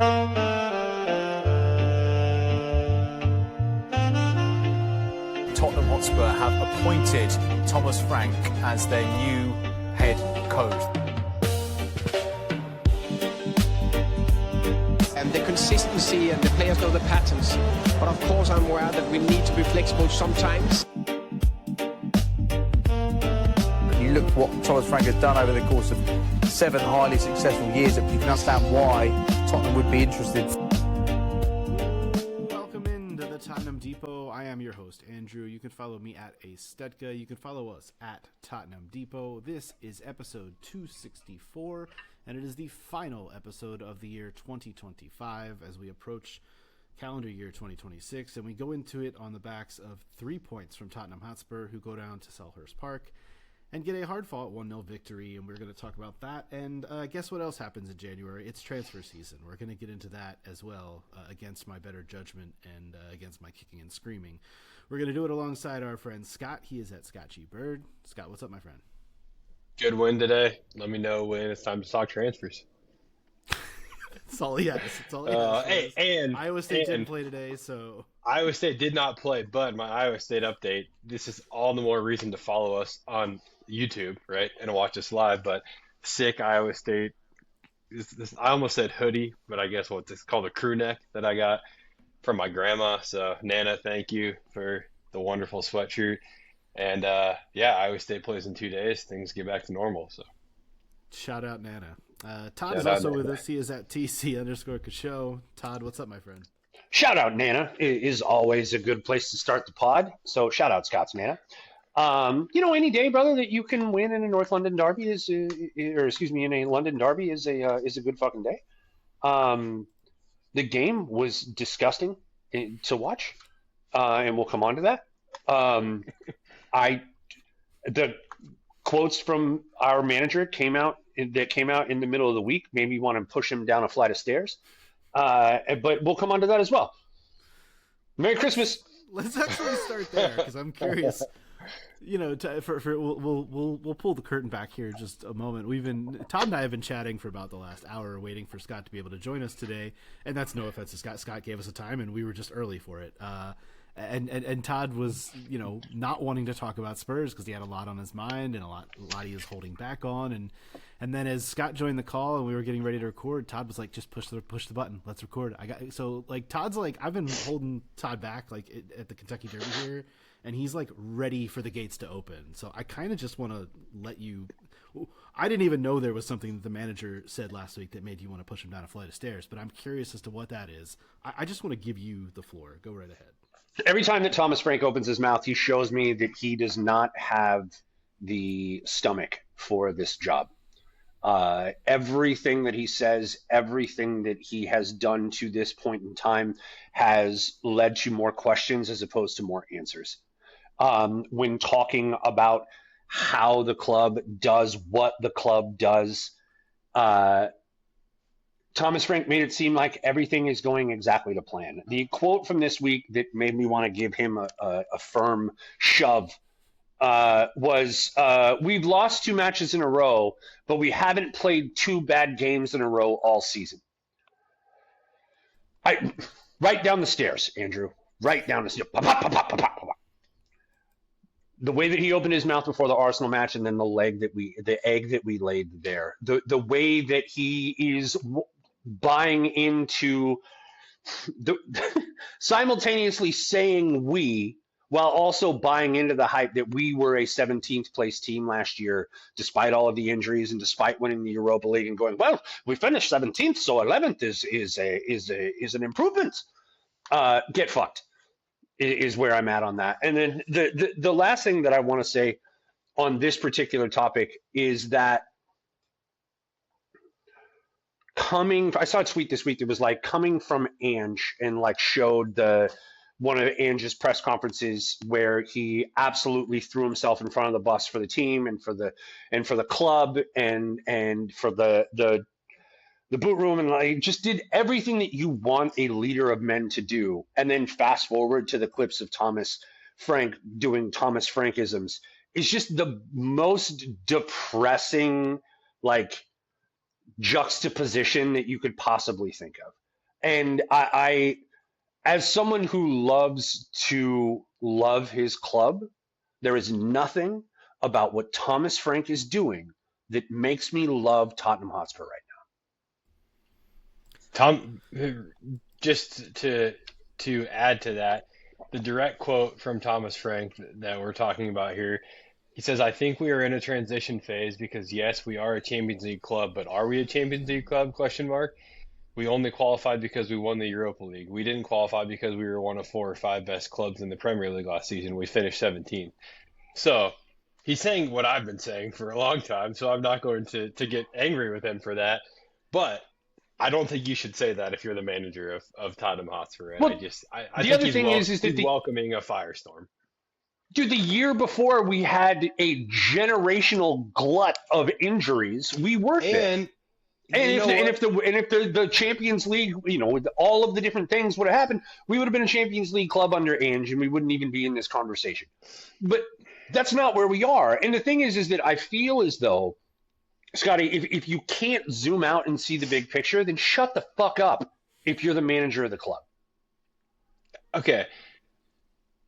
Tottenham Hotspur have appointed Thomas Frank as their new head coach. And the consistency and the players know the patterns. But of course I'm aware that we need to be flexible sometimes. You look what Thomas Frank has done over the course of 7 highly successful years, you can understand why Tottenham would be interested. Welcome into the Tottenham Depot. I am your host, Andrew. You can follow me at Astedka. You can follow us at Tottenham Depot. This is episode 264, and it is the final episode of the year 2025 as we approach calendar year 2026, and we go into it on the backs of 3 points from Tottenham Hotspur, who go down to Selhurst Park and get a hard-fought 1-0 victory, and we're going to talk about that. And guess what else happens in January? It's transfer season. We're going to get into that as well, against my better judgment and against my kicking and screaming. We're going to do it alongside our friend Scott. He is at Scott G. Bird. Scott, what's up, my friend? Good win today. Let me know when it's time to talk transfers. That's all he has. That's all he has. And Iowa State didn't play today, so Iowa State did not play, but my Iowa State update, this is all the more reason to follow us on YouTube, right, and watch us live. But sick Iowa State, I almost said hoodie, but I guess what it's called, a crew neck that I got from my grandma. So Nana, thank you for the wonderful sweatshirt. And Iowa State plays in 2 days. Things get back to normal. So shout out Nana. Todd is also with us. He is at TC_Kasho. Todd, what's up, my friend? Shout out Nana is always a good place to start the pod. So shout out Scott's Nana. Any day, brother, that you can win in a North London derby in a London derby is a good fucking day. The game was disgusting to watch, and we'll come on to that. The quotes from our manager came out in the middle of the week, made me want to push him down a flight of stairs. But we'll come on to that as well. Merry Christmas. Let's actually start there because I'm curious. We'll pull the curtain back here just a moment. Todd and I have been chatting for about the last hour, waiting for Scott to be able to join us today, and that's no offense to Scott. Scott gave us a time, and we were just early for it. And Todd was, not wanting to talk about Spurs because he had a lot on his mind and a lot he was holding back on. And then as Scott joined the call and we were getting ready to record, Todd was like, "Just push the button. Let's record." Todd's like, I've been holding Todd back at the Kentucky Derby here, and he's like ready for the gates to open. So I kind of just want to let you. I didn't even know there was something that the manager said last week that made you want to push him down a flight of stairs, but I'm curious as to what that is. I just want to give you the floor. Go right ahead. Every time that Thomas Frank opens his mouth, he shows me that he does not have the stomach for this job. Everything that he says, everything that he has done to this point in time has led to more questions as opposed to more answers. When talking about how the club does what the club does, Thomas Frank made it seem like everything is going exactly to plan. The quote from this week that made me want to give him a firm shove was, "We've lost 2 matches in a row, but we haven't played 2 bad games in a row all season." Right down the stairs, Andrew. Right down the stairs. Pop, pop, pop, pop, pop, pop. The way that he opened his mouth before the Arsenal match, and then the egg that we laid there, the way that he is buying into simultaneously saying we, while also buying into the hype that we were a 17th place team last year, despite all of the injuries and despite winning the Europa League, and going, well, we finished 17th, so 11th is an improvement. Get fucked is where I'm at on that. And then the last thing that I want to say on this particular topic is that I saw a tweet this week that was like coming from Ange, and like showed one of Ange's press conferences where he absolutely threw himself in front of the bus for the team and for the club and for the boot room, and like just did everything that you want a leader of men to do. And then fast forward to the clips of Thomas Frank doing Thomas Frankisms. It's just the most depressing, like, juxtaposition that you could possibly think of. And I as someone who loves to love his club, there is nothing about what Thomas Frank is doing that makes me love Tottenham Hotspur right Tom, just to add to that, the direct quote from Thomas Frank that we're talking about here, he says, "I think we are in a transition phase because yes, we are a Champions League club, but are we a Champions League club? Question mark. We only qualified because we won the Europa League. We didn't qualify because we were one of 4 or 5 best clubs in the Premier League last season. We finished 17th." So he's saying what I've been saying for a long time, so I'm not going to get angry with him for that. But I don't think you should say that if you're the manager of Tottenham Hotspur. And now. I The think other thing is that he's welcoming a firestorm. dude, the year before we had a generational glut of injuries. We were fit. And If the Champions League, with all of the different things would have happened, we would have been a Champions League club under Ange, and we wouldn't even be in this conversation. But that's not where we are. And the thing is that I feel as though, Scotty, if you can't zoom out and see the big picture, then shut the fuck up if you're the manager of the club. Okay,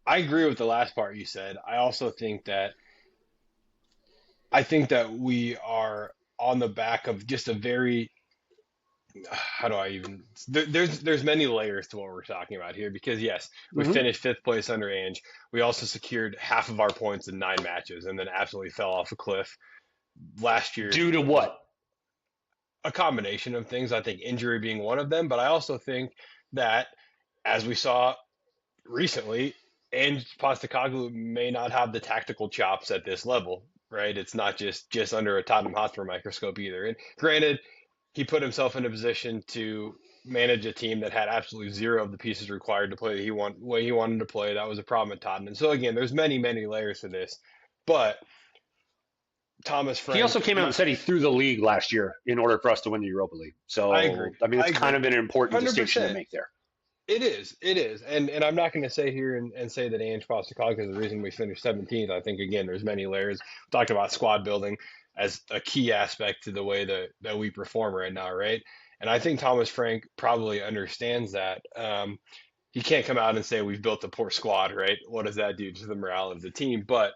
I agree with the last part you said. I also think that we are on the back of just a very how do I even there's many layers to what we're talking about here because yes, we finished 5th place under Ange. We also secured half of our points in 9 matches and then absolutely fell off a cliff last year. Due to what? A combination of things. I think injury being one of them, but I also think that as we saw recently, Ange Postecoglou may not have the tactical chops at this level, right? It's not just under a Tottenham Hotspur microscope either. And granted, he put himself in a position to manage a team that had absolutely zero of the pieces required to play the way he wanted to play. That was a problem at Tottenham. So again, there's many, many layers to this. But Thomas Frank. He also came out and said he threw the league last year in order for us to win the Europa League. So I agree. I mean, it's kind of an important 100%. distinction to make there. It is. And I'm not going to say here and say that Ange Postecoglou is the reason we finished 17th. I think, again, there's many layers. We talked about squad building as a key aspect to the way that we perform right now, right? And I think Thomas Frank probably understands that. He can't come out and say we've built a poor squad, right? What does that do to the morale of the team? But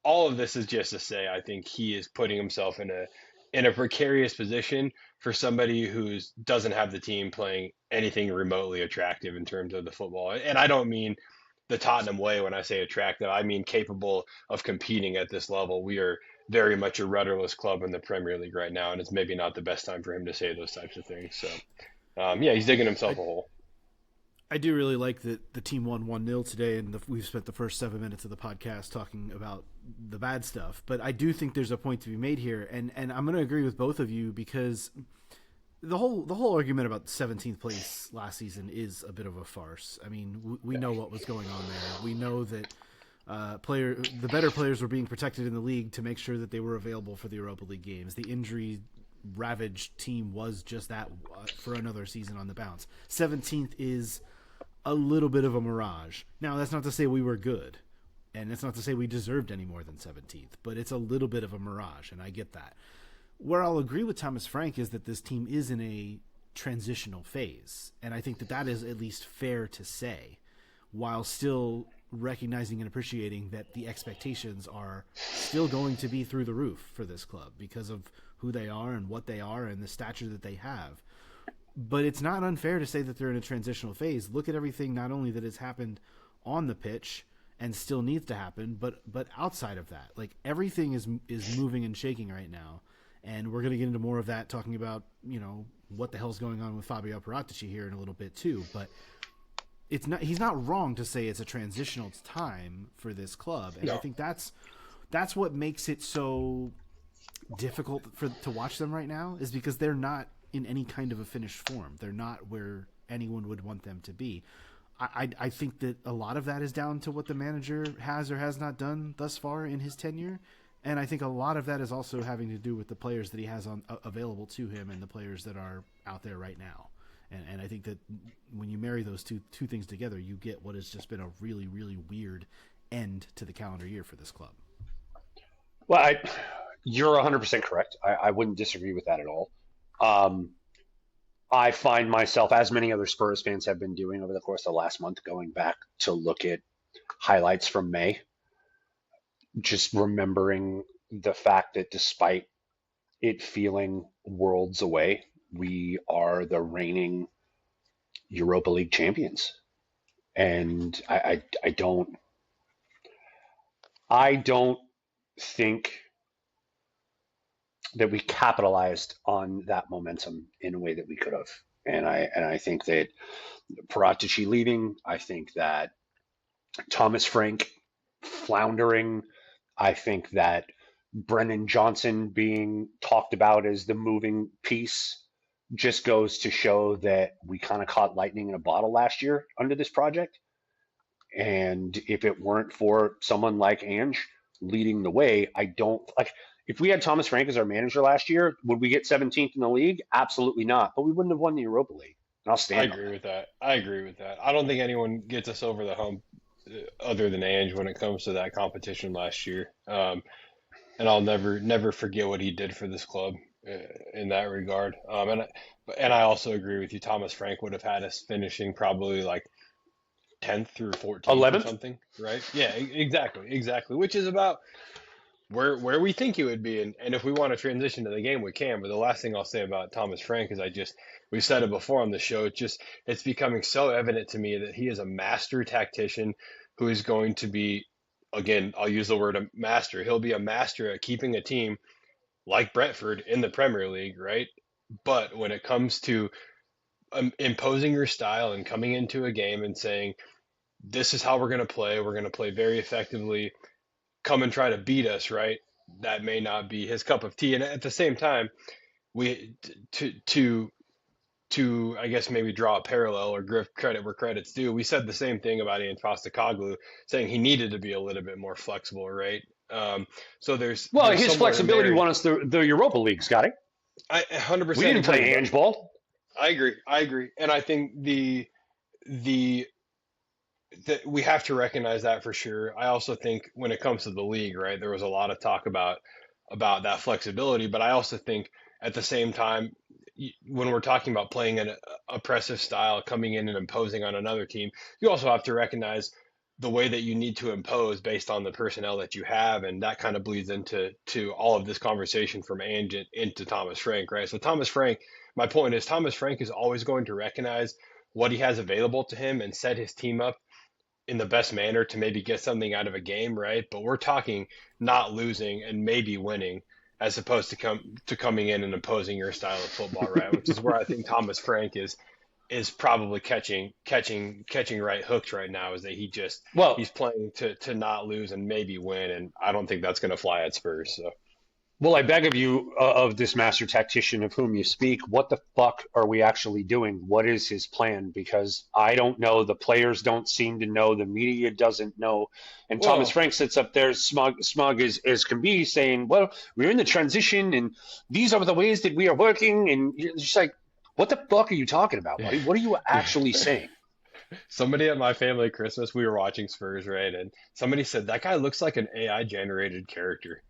all of this is just to say I think he is putting himself in a precarious position for somebody who doesn't have the team playing anything remotely attractive in terms of the football. And I don't mean the Tottenham way when I say attractive. I mean capable of competing at this level. We are very much a rudderless club in the Premier League right now, and it's maybe not the best time for him to say those types of things. So, he's digging himself a hole. I do really like that the team won 1-0 today, and we've spent the first 7 minutes of the podcast talking about the bad stuff. But I do think there's a point to be made here, and I'm going to agree with both of you because the whole argument about 17th place last season is a bit of a farce. I mean, we know what was going on there. We know that the better players were being protected in the league to make sure that they were available for the Europa League games. The injury ravaged team was just that for another season on the bounce. 17th is a little bit of a mirage. Now, that's not to say we were good, and it's not to say we deserved any more than 17th, but it's a little bit of a mirage, and I get that. Where I'll agree with Thomas Frank is that this team is in a transitional phase, and I think that is at least fair to say, while still recognizing and appreciating that the expectations are still going to be through the roof for this club because of who they are and what they are and the stature that they have. But it's not unfair to say that they're in a transitional phase. Look at everything not only that has happened on the pitch and still needs to happen, but outside of that. Like, everything is moving and shaking right now. And we're going to get into more of that, talking about, what the hell's going on with Fabio Paratici here in a little bit too. But he's not wrong to say it's a transitional time for this club. And I think that's what makes it so difficult to watch them right now, is because they're not in any kind of a finished form. They're not where anyone would want them to be. I think that a lot of that is down to what the manager has or has not done thus far in his tenure. And I think a lot of that is also having to do with the players that he has available to him and the players that are out there right now. And I think that when you marry those two things together, you get what has just been a really, really weird end to the calendar year for this club. Well, you're 100% correct. I wouldn't disagree with that at all. I find myself, as many other Spurs fans have been doing over the course of the last month, going back to look at highlights from May, just remembering the fact that despite it feeling worlds away, we are the reigning Europa League champions. And I don't think that we capitalized on that momentum in a way that we could have. And I think that Paratici leaving, I think that Thomas Frank floundering, I think that Brennan Johnson being talked about as the moving piece just goes to show that we kind of caught lightning in a bottle last year under this project. And if it weren't for someone like Ange leading the way, I don't like. If we had Thomas Frank as our manager last year, would we get 17th in the league? Absolutely not. But we wouldn't have won the Europa League. And I'll stand. I agree with that. I agree with that. I don't think anyone gets us over the hump other than Ange when it comes to that competition last year. And I'll never forget what he did for this club in that regard. And I also agree with you. Thomas Frank would have had us finishing probably like 10th through 14th 11th? or something, right? Yeah, exactly. Which is about where we think he would be. And if we want to transition to the game, we can. But the last thing I'll say about Thomas Frank is we've said it before on the show. It's becoming so evident to me that he is a master tactician who is going to be, again, I'll use the word a master. He'll be a master at keeping a team like Brentford in the Premier League, right? But when it comes to imposing your style and coming into a game and saying, this is how we're going to play very effectively, come and try to beat us, right? That may not be his cup of tea. And at the same time, we to I guess maybe draw a parallel or give credit where credit's due. We said the same thing about Ian Postecoglou, saying he needed to be a little bit more flexible, right? So there's his flexibility won us the Europa League, Scotty. I 100%. We didn't play Ange ball. I agree, and I think that we have to recognize that for sure. I also think when it comes to the league, right, there was a lot of talk about that flexibility, but I also think at the same time, when we're talking about playing an oppressive style, coming in and imposing on another team, you also have to recognize the way that you need to impose based on the personnel that you have, and that kind of bleeds into all of this conversation from Ange into Thomas Frank, right? So Thomas Frank, my point is Thomas Frank is always going to recognize what he has available to him and set his team up in the best manner to maybe get something out of a game, right? But we're talking not losing and maybe winning as opposed to coming in and imposing your style of football, right? Which is where I think Thomas Frank is probably catching right hooks right now, is that he's playing to not lose and maybe win, and I don't think that's going to fly at Spurs. So. Well, I beg of you, of this master tactician of whom you speak, what the fuck are we actually doing? What is his plan? Because I don't know. The players don't seem to know. The media doesn't know. And Thomas Frank sits up there smug as can be, saying, well, we're in the transition, and these are the ways that we are working. And you're just like, what the fuck are you talking about, buddy? What are you actually saying? Somebody at my family Christmas, we were watching Spurs, right? And somebody said, that guy looks like an AI-generated character.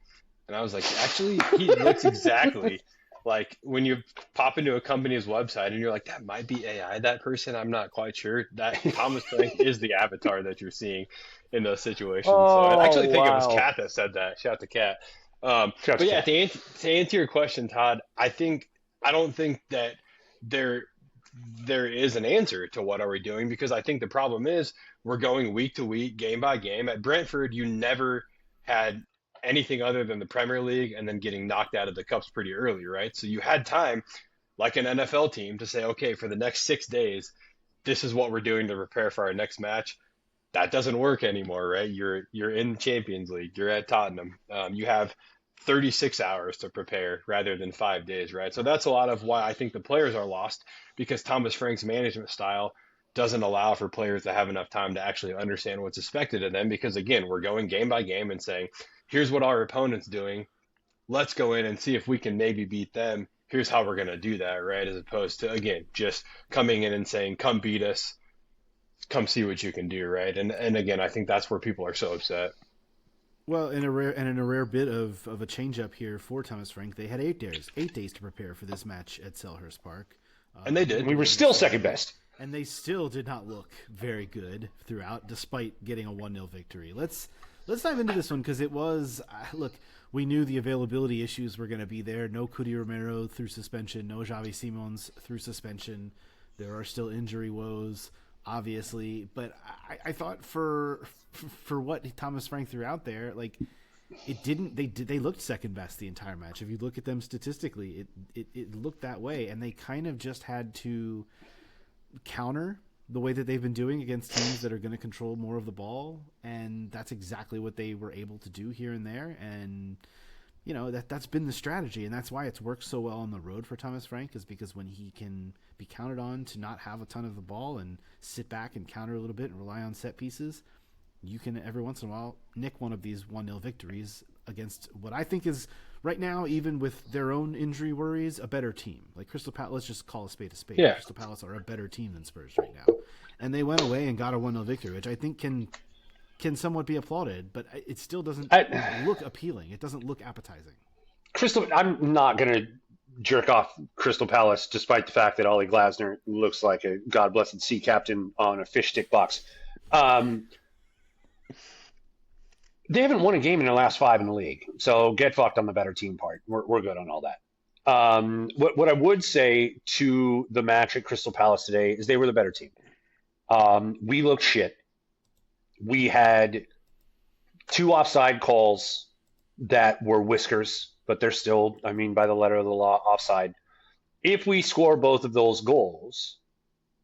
And I was like, actually, he looks exactly like when you pop into a company's website and you're like, that might be AI, that person. I'm not quite sure. That Thomas Frank is the avatar that you're seeing in those situations. So I actually think it was Kat that said that. Shout out to Kat. But yeah, to answer your question, Todd, I don't think that there is an answer to what are we doing, because I think the problem is we're going week to week, game by game. At Brentford, you never had anything other than the Premier League and then getting knocked out of the cups pretty early, right? So you had time, like an NFL team, to say, okay, for the next 6 days, this is what we're doing to prepare for our next match. That doesn't work anymore, right? You're in Champions League. You're at Tottenham. You have 36 hours to prepare rather than 5 days, right? So that's a lot of why I think the players are lost, because Thomas Frank's management style doesn't allow for players to have enough time to actually understand what's expected of them, because, again, we're going game by game and saying, here's what our opponent's doing. Let's go in and see if we can maybe beat them. Here's how we're going to do that, right? As opposed to, again, just coming in and saying, come beat us, come see what you can do, right? And again, I think that's where people are so upset. Well, in a rare bit of a change up here for Thomas Frank, they had 8 days to prepare for this match at Selhurst Park. And they did. We were still second best. And they still did not look very good throughout, despite getting a 1-0 victory. Let's dive into this one, because it was look. We knew the availability issues were going to be there. No Cudi Romero through suspension. No Xavi Simons through suspension. There are still injury woes, obviously. But I thought for what Thomas Frank threw out there, like, it didn't. They looked second best the entire match. If you look at them statistically, it looked that way, and they kind of just had to counter the way that they've been doing against teams that are going to control more of the ball, and that's exactly what they were able to do here and there. And that's been the strategy, and that's why it's worked so well on the road for Thomas Frank, is because when he can be counted on to not have a ton of the ball and sit back and counter a little bit and rely on set pieces, you can every once in a while nick one of these 1-0 victories against what I think is right now, even with their own injury worries, a better team. Like Crystal Palace, let's just call a spade a spade. Yeah. Crystal Palace are a better team than Spurs right now. And they went away and got a 1-0 victory, which I think can somewhat be applauded, but it still doesn't look appealing. It doesn't look appetizing. I'm not going to jerk off Crystal Palace, despite the fact that Ollie Glasner looks like a God-blessed sea captain on a fish stick box. They haven't won a game in their last 5 in the league, so get fucked on the better team part. We're good on all that. What I would say to the match at Crystal Palace today is they were the better team. We looked shit. We had 2 offside calls that were whiskers, but they're still, by the letter of the law, offside. If we score both of those goals,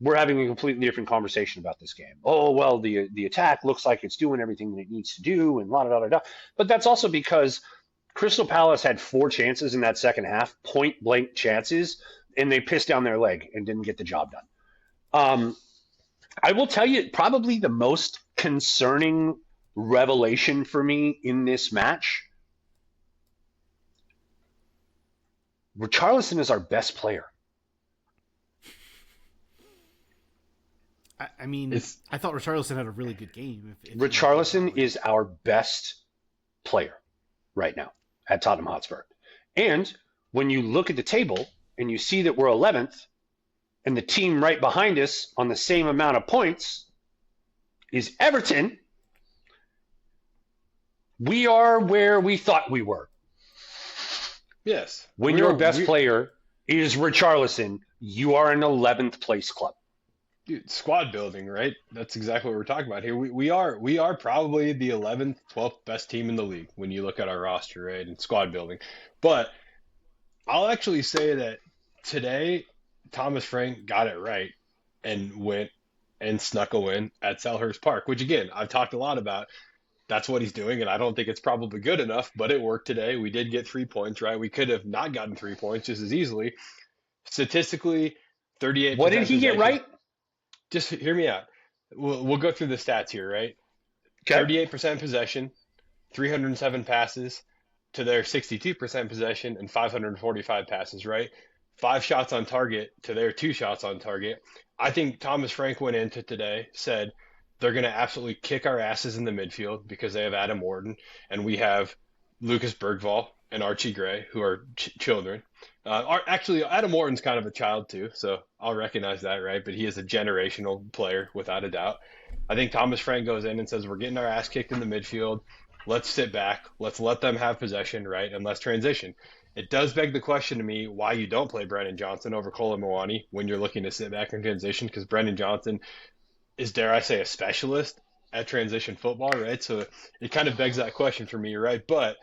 we're having a completely different conversation about this game. Oh, well, the attack looks like it's doing everything that it needs to do, and la-da-da-da-da. But that's also because Crystal Palace had 4 chances in that second half, point-blank chances, and they pissed down their leg and didn't get the job done. I will tell you, probably the most concerning revelation for me in this match, Richarlison is our best player. I thought Richarlison had a really good game. Richarlison is our best player right now at Tottenham Hotspur. And when you look at the table and you see that we're 11th, and the team right behind us on the same amount of points is Everton, we are where we thought we were. Yes. When your best player is Richarlison, you are an 11th place club. Dude, squad building, right? That's exactly what we're talking about here. We are probably the 11th, 12th best team in the league when you look at our roster, right, and squad building. But I'll actually say that today Thomas Frank got it right and went and snuck a win at Selhurst Park, which, again, I've talked a lot about. That's what he's doing, and I don't think it's probably good enough, but it worked today. We did get 3 points, right? We could have not gotten 3 points just as easily. Statistically, 38%. What did he get right? Just hear me out. We'll go through the stats here, right? Okay. 38% possession, 307 passes to their 62% possession, and 545 passes, right? 5 shots on target to their 2 shots on target. I think Thomas Frank went into today, said they're going to absolutely kick our asses in the midfield because they have Adam Wharton, and we have Lucas Bergvall and Archie Gray, who are children. Actually, Adam Wharton's kind of a child too, so I'll recognize that, right? But he is a generational player, without a doubt. I think Thomas Frank goes in and says, we're getting our ass kicked in the midfield. Let's sit back. Let's let them have possession, right? And let's transition. It does beg the question to me why you don't play Brennan Johnson over Kolo Muani when you're looking to sit back and transition, because Brennan Johnson is, dare I say, a specialist at transition football, right? So it kind of begs that question for me, right? But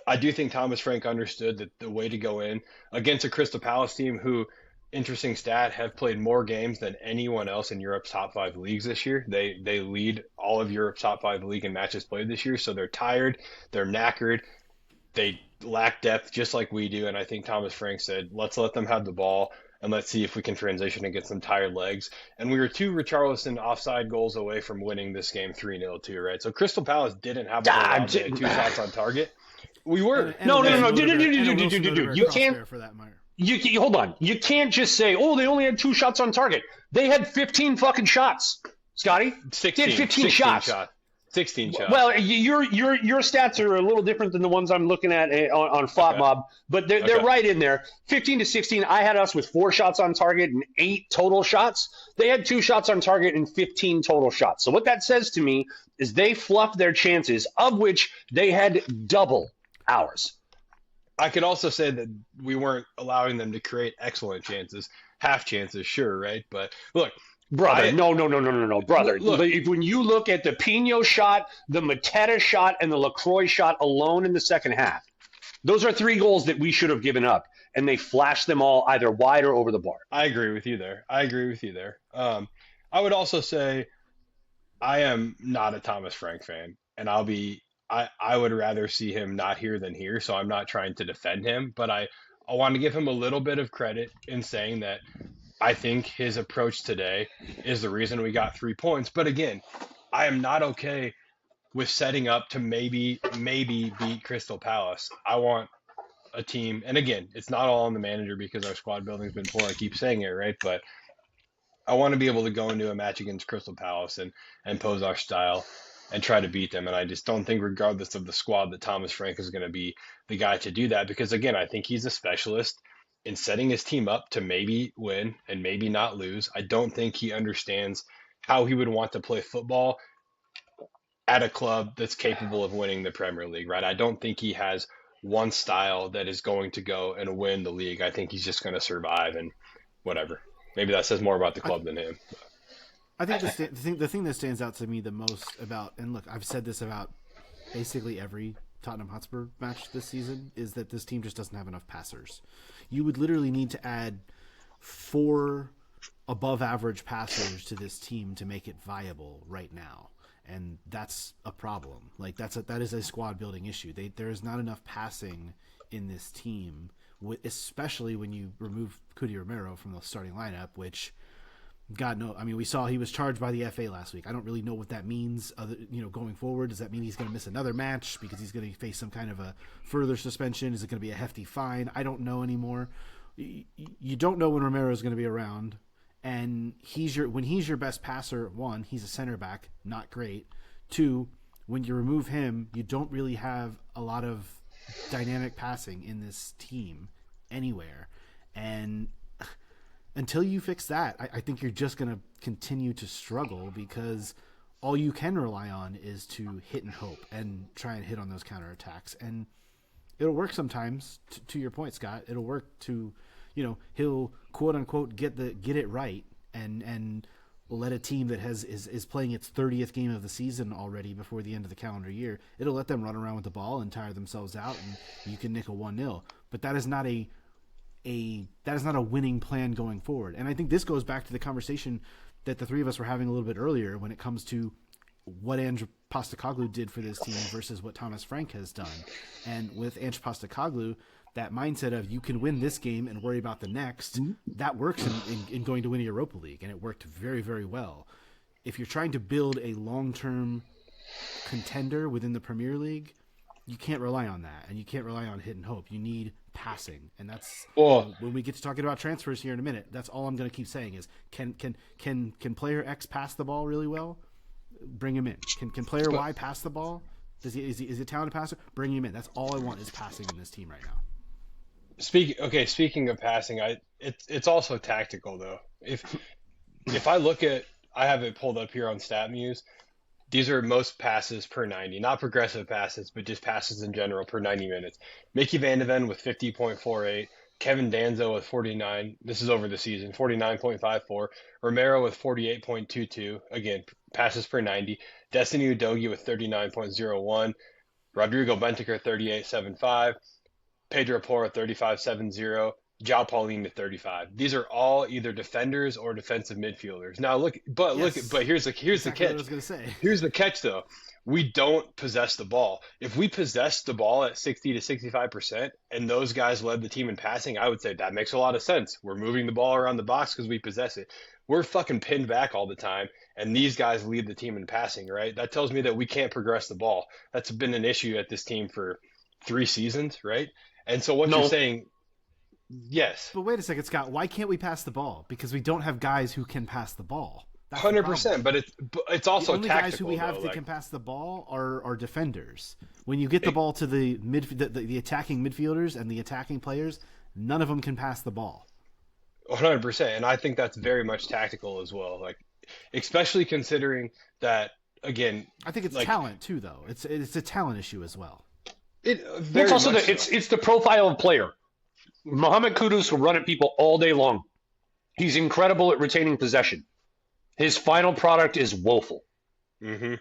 I do think Thomas Frank understood that the way to go in against a Crystal Palace team who, interesting stat, have played more games than anyone else in Europe's top 5 leagues this year. They lead all of Europe's top 5 league in matches played this year, so they're tired, they're knackered, they lack depth just like we do, and I think Thomas Frank said, let's let them have the ball, and let's see if we can transition and get some tired legs. And we were 2 Richarlison offside goals away from winning this game 3-0 too, right? So Crystal Palace didn't have a whole lot. They had 2 shots on target. We were. No. Dude. You can't. For that matter. You hold on. You can't just say, oh, they only had 2 shots on target. They had 15 fucking shots, Scotty. 16, they had 15 shots. 16 shots. Well, your stats are a little different than the ones I'm looking at on FlopMob, but they're right in there. 15 to 16. I had us with 4 shots on target and 8 total shots. They had 2 shots on target and 15 total shots. So what that says to me is they fluffed their chances, of which they had double ours. I could also say that we weren't allowing them to create excellent chances, half chances, sure, right? But look, brother, no, brother. Look, when you look at the Pino shot, the Mateta shot, and the LaCroix shot alone in the second half, those are 3 goals that we should have given up, and they flashed them all either wide or over the bar. I agree with you there. I would also say I am not a Thomas Frank fan, and I would rather see him not here than here, so I'm not trying to defend him, but I want to give him a little bit of credit in saying that I think his approach today is the reason we got 3 points. But again, I am not okay with setting up to maybe beat Crystal Palace. I want a team, and again, it's not all on the manager because our squad building's been poor. I keep saying it, right? But I want to be able to go into a match against Crystal Palace and pose our style and try to beat them. And I just don't think, regardless of the squad, that Thomas Frank is going to be the guy to do that. Because, again, I think he's a specialist in setting his team up to maybe win and maybe not lose. I don't think he understands how he would want to play football at a club that's capable of winning the Premier League, right? I don't think he has one style that is going to go and win the league. I think he's just going to survive and whatever. Maybe that says more about the club than him. I think the thing that stands out to me the most about, and look, I've said this about basically every Tottenham Hotspur match this season, is that this team just doesn't have enough passers. You would literally need to add 4 above average passers to this team to make it viable right now. And that's a problem. Like that is a squad building issue. There is not enough passing in this team, especially when you remove Cudi Romero from the starting lineup, which God no. I mean, we saw he was charged by the FA last week. I don't really know what that means. Going forward, does that mean he's going to miss another match because he's going to face some kind of a further suspension? Is it going to be a hefty fine? I don't know anymore. You don't know when Romero is going to be around, and when he's your best passer. 1, he's a center back, not great. 2, when you remove him, you don't really have a lot of dynamic passing in this team anywhere, and until you fix that, I think you're just going to continue to struggle because all you can rely on is to hit and hope and try and hit on those counterattacks. And it'll work sometimes, to your point, Scott. It'll work to, he'll quote unquote get it right and let a team that is playing its 30th game of the season already before the end of the calendar year. It'll let them run around with the ball and tire themselves out, and you can nick a 1-0. But that is not a winning plan going forward. And I think this goes back to the conversation that the 3 of us were having a little bit earlier when it comes to what Ange Postecoglou did for this team versus what Thomas Frank has done. And with Ange Postecoglou, that mindset of you can win this game and worry about the next, that works in going to win a Europa League, and it worked very, very well. If you're trying to build a long-term contender within the Premier League, you can't rely on that, and you can't rely on hit and hope. You need passing, and that's when we get to talking about transfers here in a minute. That's all I'm going to keep saying is can player X pass the ball really well? Bring him in. Can player Y pass the ball? Is he a talented passer? Bring him in. That's all I want is passing in this team right now. Speaking of passing, it's also tactical though. If I look at, I have it pulled up here on StatMuse. These are most passes per 90, not progressive passes, but just passes in general per 90 minutes. Mickey Van de Ven with 50.48, Kevin Danzo with 49. This is over the season, 49.54. Romero with 48.22. Again, passes per 90. Destiny Udogie with 39.01. Rodrigo Bentaker 38.75. Pedro Porro 35.70. João Paulinho to 35. These are all either defenders or defensive midfielders. Now but here's the catch. What I was going to say. Here's the catch though. We don't possess the ball. If we possessed the ball at 60 to 65% and those guys led the team in passing, I would say that makes a lot of sense. We're moving the ball around the box because we possess it. We're fucking pinned back all the time, and these guys lead the team in passing, right? That tells me that we can't progress the ball. That's been an issue at this team for 3 seasons, right? And so what you're saying, yes. But wait a second, Scott. Why can't we pass the ball? Because we don't have guys who can pass the ball. That's the problem. 100%. But it's also the only tactical. guys who we have though, that can pass the ball are defenders. When you get the ball to the attacking midfielders and the attacking players, none of them can pass the ball. 100%, and I think that's very much tactical as well. Like, especially considering that again. I think it's like, talent too, though. It's a talent issue as well. It's also it's the profile of player. Mohamed Kudus will run at people all day long. He's incredible at retaining possession. His final product is woeful. Mm-hmm.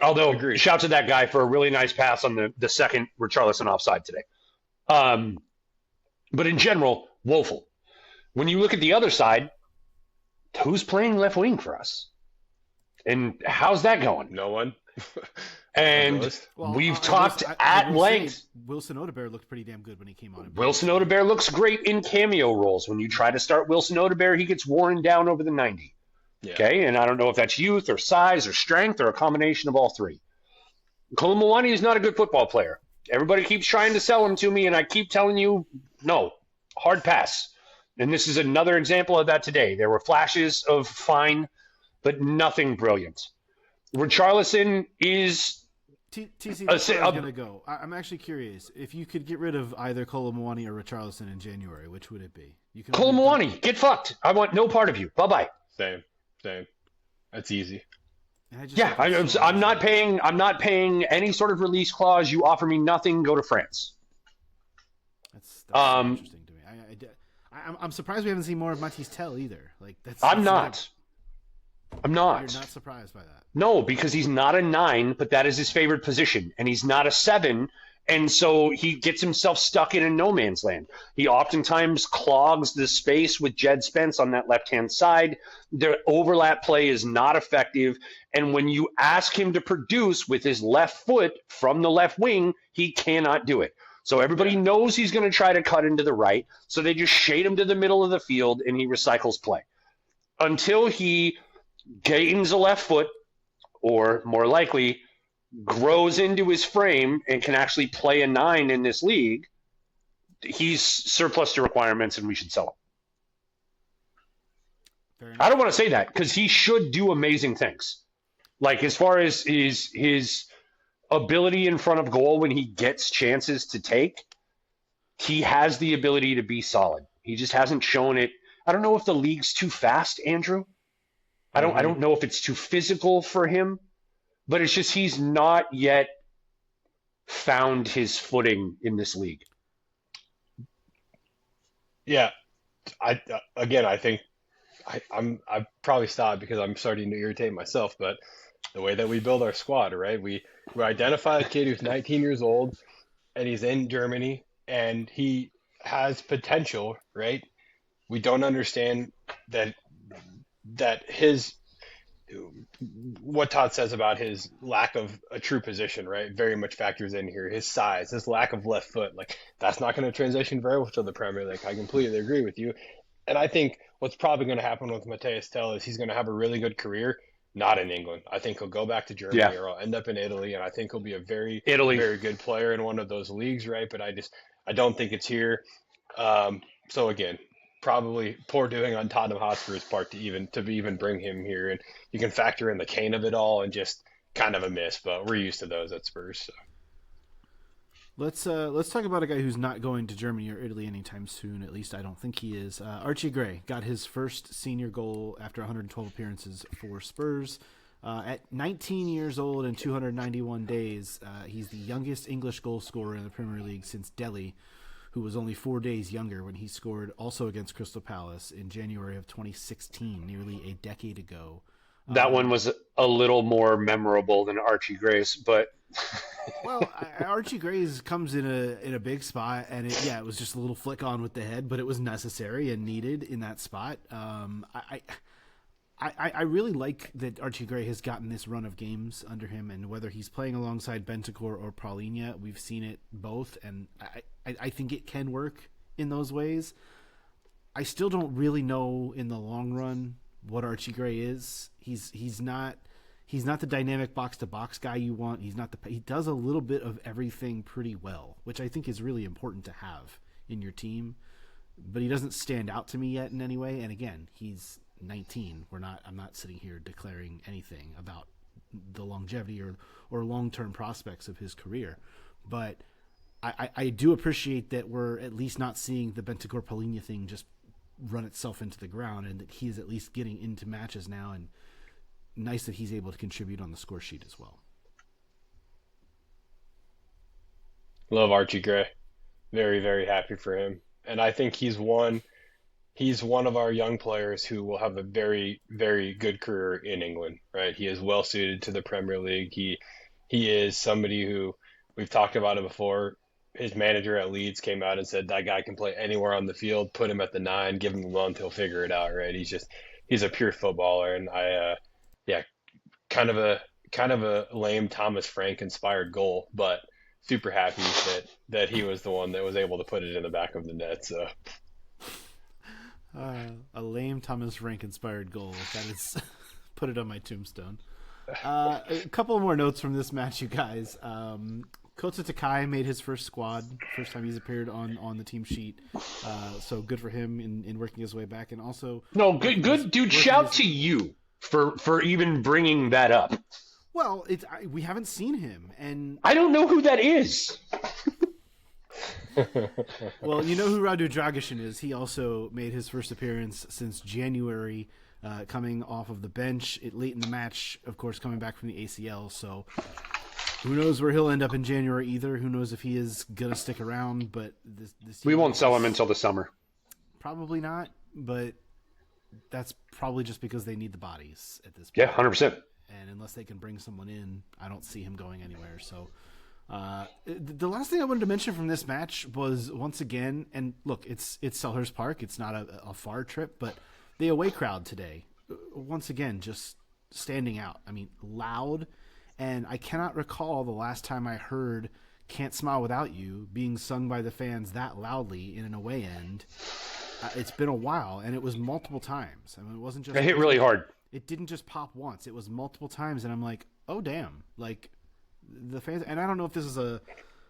Although, Agreed. shout to that guy for a really nice pass on the second Richarlison offside today. But in general, woeful. When you look at the other side, who's playing left wing for us? And how's that going? No one. And Well, we've talked at length. Wilson Odegaard looked pretty damn good when he came on. Wilson Odegaard looks great in cameo roles. When you try to start Wilson Odegaard, he gets worn down over the 90. Yeah. Okay, and I don't know if that's youth or size or strength or a combination of all three. Kolomouani is not a good football player. Everybody keeps trying to sell him to me, and I keep telling you, no, hard pass. And this is another example of that today. There were flashes of fine, but nothing brilliant. Richarlison is TC, that's where I was going to go. I'm actually curious. If you could get rid of either Kolomouani or Richarlison in January, which would it be? Kolomouani, get fucked. I want no part of you. Bye-bye. Same. That's easy. Yeah, I'm not paying. I'm not paying any sort of release clause. You offer me nothing. Go to France. That's so interesting to me. I'm surprised we haven't seen more of Matisse Tell either. Like I'm not. You're not surprised by that. No, because he's not a 9, but that is his favorite position, and he's not a 7, and so he gets himself stuck in a no man's land. He oftentimes clogs the space with Jed Spence on that left-hand side. Their overlap play is not effective, and when you ask him to produce with his left foot from the left wing, he cannot do it. So everybody knows he's going to try to cut into the right, so they just shade him to the middle of the field, and he recycles play. Until he gains a left foot, or more likely, grows into his frame and can actually play a 9 in this league, he's surplus to requirements and we should sell him. I don't want to say that because he should do amazing things. Like as far as his ability in front of goal when he gets chances to take, he has the ability to be solid. He just hasn't shown it. I don't know if the league's too fast, Andrew. I don't know if it's too physical for him, but it's just he's not yet found his footing in this league. Yeah, I think I probably stopped because I'm starting to irritate myself. But the way that we build our squad, right? We identify a kid who's 19 years old and he's in Germany and he has potential, right? We don't understand that his what Todd says about his lack of a true position, right, very much factors in here. His size, his lack of left foot, like that's not going to transition very well to the Premier League. I completely agree with you. And I think what's probably going to happen with Matthijs Tell is he's going to have a really good career, not in England. I think he'll go back to Germany or he'll end up in Italy, and I think he'll be a very good player in one of those leagues, right? But I don't think it's here. So again, probably poor doing on Tottenham Hotspur's part to even bring him here, and you can factor in the Kane of it all and just kind of a miss, but we're used to those at Spurs. So. Let's talk about a guy who's not going to Germany or Italy anytime soon. At least I don't think he is. Archie Gray got his first senior goal after 112 appearances for Spurs. At 19 years old and 291 days, he's the youngest English goal scorer in the Premier League since Delhi, who was only 4 days younger when he scored also against Crystal Palace in January of 2016, nearly a decade ago. That one was a little more memorable than Archie Gray's, but well, Archie Gray's comes in a big spot, and it was just a little flick on with the head, but it was necessary and needed in that spot. I really like that Archie Gray has gotten this run of games under him, and whether he's playing alongside Bentancur or Paulinho, we've seen it both, and I think it can work in those ways. I still don't really know in the long run what Archie Gray is. He's not the dynamic box to box guy you want. He does a little bit of everything pretty well, which I think is really important to have in your team. But he doesn't stand out to me yet in any way. And again, he's 19. I'm not sitting here declaring anything about the longevity or long-term prospects of his career, but I do appreciate that we're at least not seeing the Bentancur Palhinha thing just run itself into the ground, and that he's at least getting into matches now, and nice that he's able to contribute on the score sheet as well. Love Archie Gray. Very, very happy for him. And I think he's one of our young players who will have a very, very good career in England, right? He is well suited to the Premier League. He is somebody who, we've talked about it before. His manager at Leeds came out and said that guy can play anywhere on the field, put him at the 9, give him a month, he'll figure it out, right? He's a pure footballer, and kind of a lame Thomas Frank inspired goal, but super happy that he was the one that was able to put it in the back of the net. So a lame Thomas Frank inspired goal. That is, put it on my tombstone. A couple more notes from this match, you guys. Kota Takai made his first squad, first time he's appeared on the team sheet. So good for him in working his way back, and also good dude. Shout to you for even bringing that up. Well, we haven't seen him, and I don't know who that is. Well, you know who Radu Dragic is. He also made his first appearance since January, coming off of the bench late in the match, of course, coming back from the ACL. So who knows where he'll end up in January either. Who knows if he is going to stick around. But we won't sell him until the summer. Probably not, but that's probably just because they need the bodies at this point. Yeah, 100%. And unless they can bring someone in, I don't see him going anywhere. So the last thing I wanted to mention from this match was, once again, and look, it's Selhurst Park. It's not a far trip, but the away crowd today, once again, just standing out. I mean, loud. And I cannot recall the last time I heard Can't Smile Without You being sung by the fans that loudly in an away end. It's been a while, and it was multiple times. I mean, it wasn't just... It hit really hard. It didn't just pop once. It was multiple times, and I'm like, oh, damn. Like, the fans... And I don't know if this is a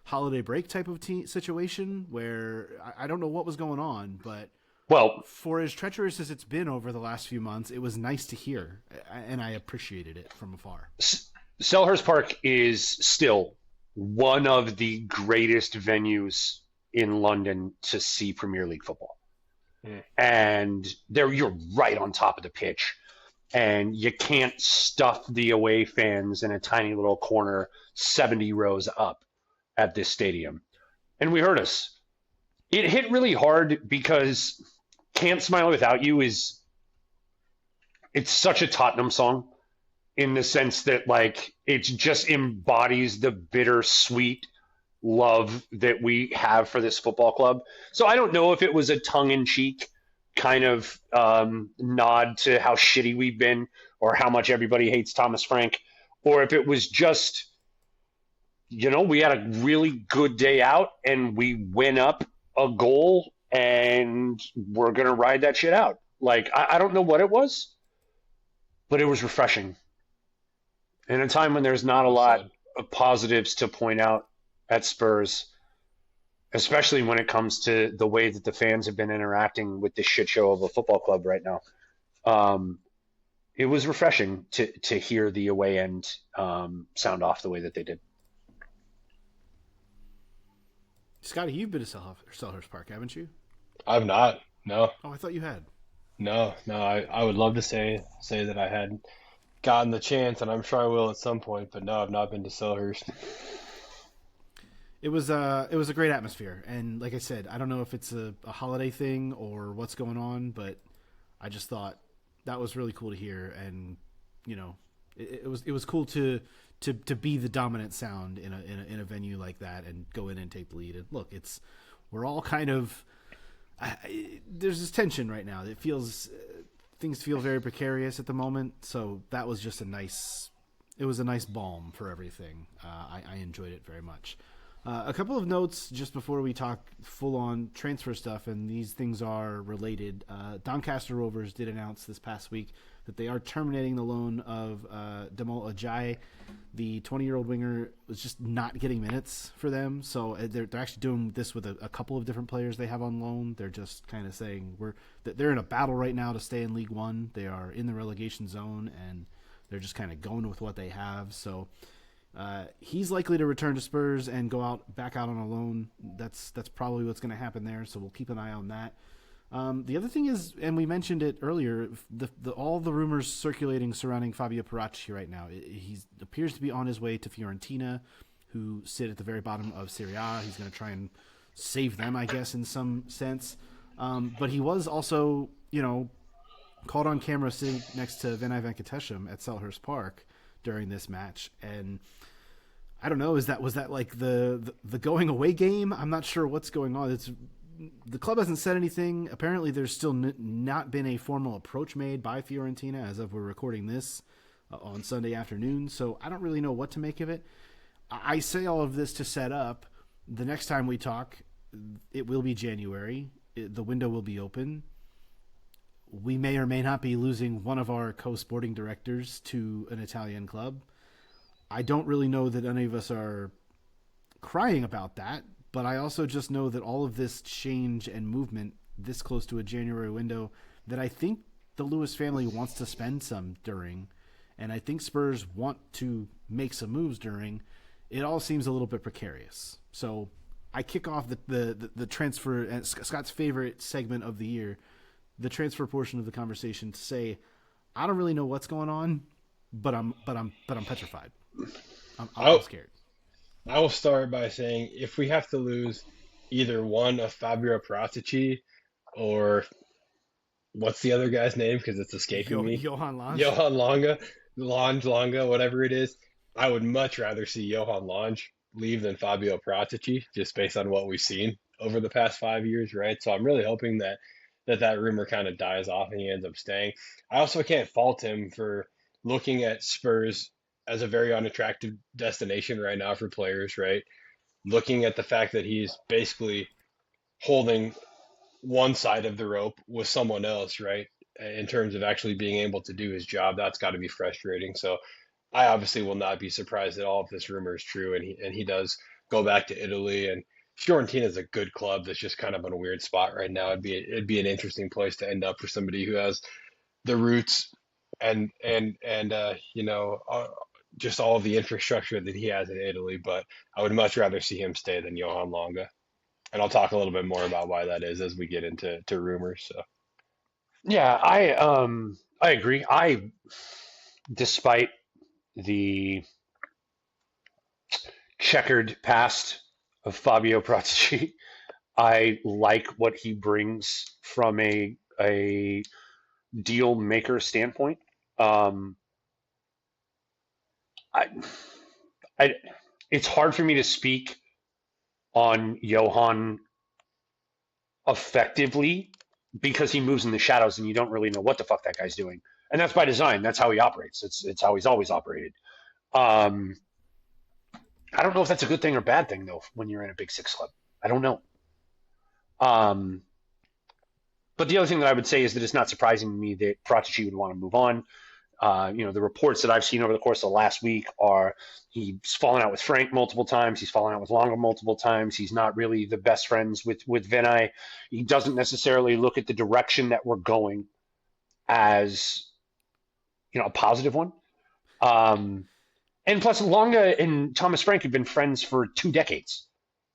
holiday break type of situation where I don't know what was going on, but... Well, for as treacherous as it's been over the last few months, it was nice to hear, and I appreciated it from afar. Selhurst Park is still one of the greatest venues in London to see Premier League football. And you're right on top of the pitch, and you can't stuff the away fans in a tiny little corner 70 rows up at this stadium. And we heard us. It hit really hard because Can't Smile Without You it's such a Tottenham song, in the sense that, like, it just embodies the bittersweet love that we have for this football club. So I don't know if it was a tongue-in-cheek kind of nod to how shitty we've been or how much everybody hates Thomas Frank, or if it was just, we had a really good day out and we went up a goal and we're going to ride that shit out. Like, I don't know what it was, but it was refreshing. In a time when there's not a lot of positives to point out at Spurs, especially when it comes to the way that the fans have been interacting with this shit show of a football club right now, it was refreshing to hear the away end sound off the way that they did. Scotty, you've been to Selhurst Park, haven't you? I've not. No. Oh, I thought you had. No. I would love to say that I had gotten the chance, and I'm sure I will at some point, but no, I've not been to Selhurst. It was a great atmosphere, and like I said, I don't know if it's a holiday thing or what's going on, but I just thought that was really cool to hear, and it was cool to be the dominant sound in a venue like that and go in and take the lead. And look, we're all kind of there's this tension right now. It feels things feel very precarious at the moment, so that was just a nice balm for everything. I enjoyed it very much. A couple of notes just before we talk full-on transfer stuff, and these things are related. Doncaster Rovers did announce this past week that they are terminating the loan of Demal Ajayi. The 20-year-old winger was just not getting minutes for them, so they're actually doing this with a couple of different players they have on loan. They're just kind of saying they're in a battle right now to stay in League One. They are in the relegation zone, and they're just kind of going with what they have. So he's likely to return to Spurs and go back out on a loan. That's probably what's going to happen there. So we'll keep an eye on that. The other thing is, and we mentioned it earlier, all the rumors circulating surrounding Fabio Paratici right now. He appears to be on his way to Fiorentina, who sit at the very bottom of Serie A. He's going to try and save them, I guess, in some sense. But he was also, caught on camera sitting next to Vinay Venkatesham at Selhurst Park during this match, and I don't know, was that like the going away game? I'm not sure what's going on. The club hasn't said anything. Apparently, there's still not been a formal approach made by Fiorentina as of we're recording this on Sunday afternoon. So I don't really know what to make of it. I say all of this to set up the next time we talk. It will be January. The window will be open. We may or may not be losing one of our co-sporting directors to an Italian club. I don't really know that any of us are crying about that, but I also just know that all of this change and movement this close to a January window that I think the Lewis family wants to spend some during, and I think Spurs want to make some moves during, it all seems a little bit precarious. So I kick off the transfer, and Scott's favorite segment of the year, the transfer portion of the conversation, to say, I don't really know what's going on, but I'm petrified. I'm scared. I will start by saying if we have to lose either one of Fabio Paratici or what's the other guy's name, because it's escaping me. Johan Lange. Johan Lange, whatever it is. I would much rather see Johan Lange leave than Fabio Paratici, just based on what we've seen over the past 5 years, right? So I'm really hoping that rumor kind of dies off and he ends up staying. I also can't fault him for looking at Spurs as a very unattractive destination right now for players, right? Looking at the fact that he's basically holding one side of the rope with someone else, right? In terms of actually being able to do his job, that's got to be frustrating. So I obviously will not be surprised at all if this rumor is true and he does go back to Italy. And Fiorentina is a good club that's just kind of in a weird spot right now. It'd be an interesting place to end up for somebody who has the roots and just all of the infrastructure that he has in Italy. But I would much rather see him stay than Johan Lange. And I'll talk a little bit more about why that is as we get into rumors. So Yeah, I agree. Despite the checkered past of Fabio Paratici, I like what he brings from a deal maker standpoint. It's hard for me to speak on Johan effectively because he moves in the shadows and you don't really know what the fuck that guy's doing. And that's by design. That's how he operates. It's how he's always operated. I don't know if that's a good thing or bad thing though when you're in a Big Six club. I don't know. But the other thing that I would say is that it's not surprising to me that Paratici would want to move on. The reports that I've seen over the course of the last week are he's fallen out with Frank multiple times. He's fallen out with Longo multiple times. He's not really the best friends with Vinay. He doesn't necessarily look at the direction that we're going as, a positive one. And plus, Longa and Thomas Frank have been friends for 2 decades.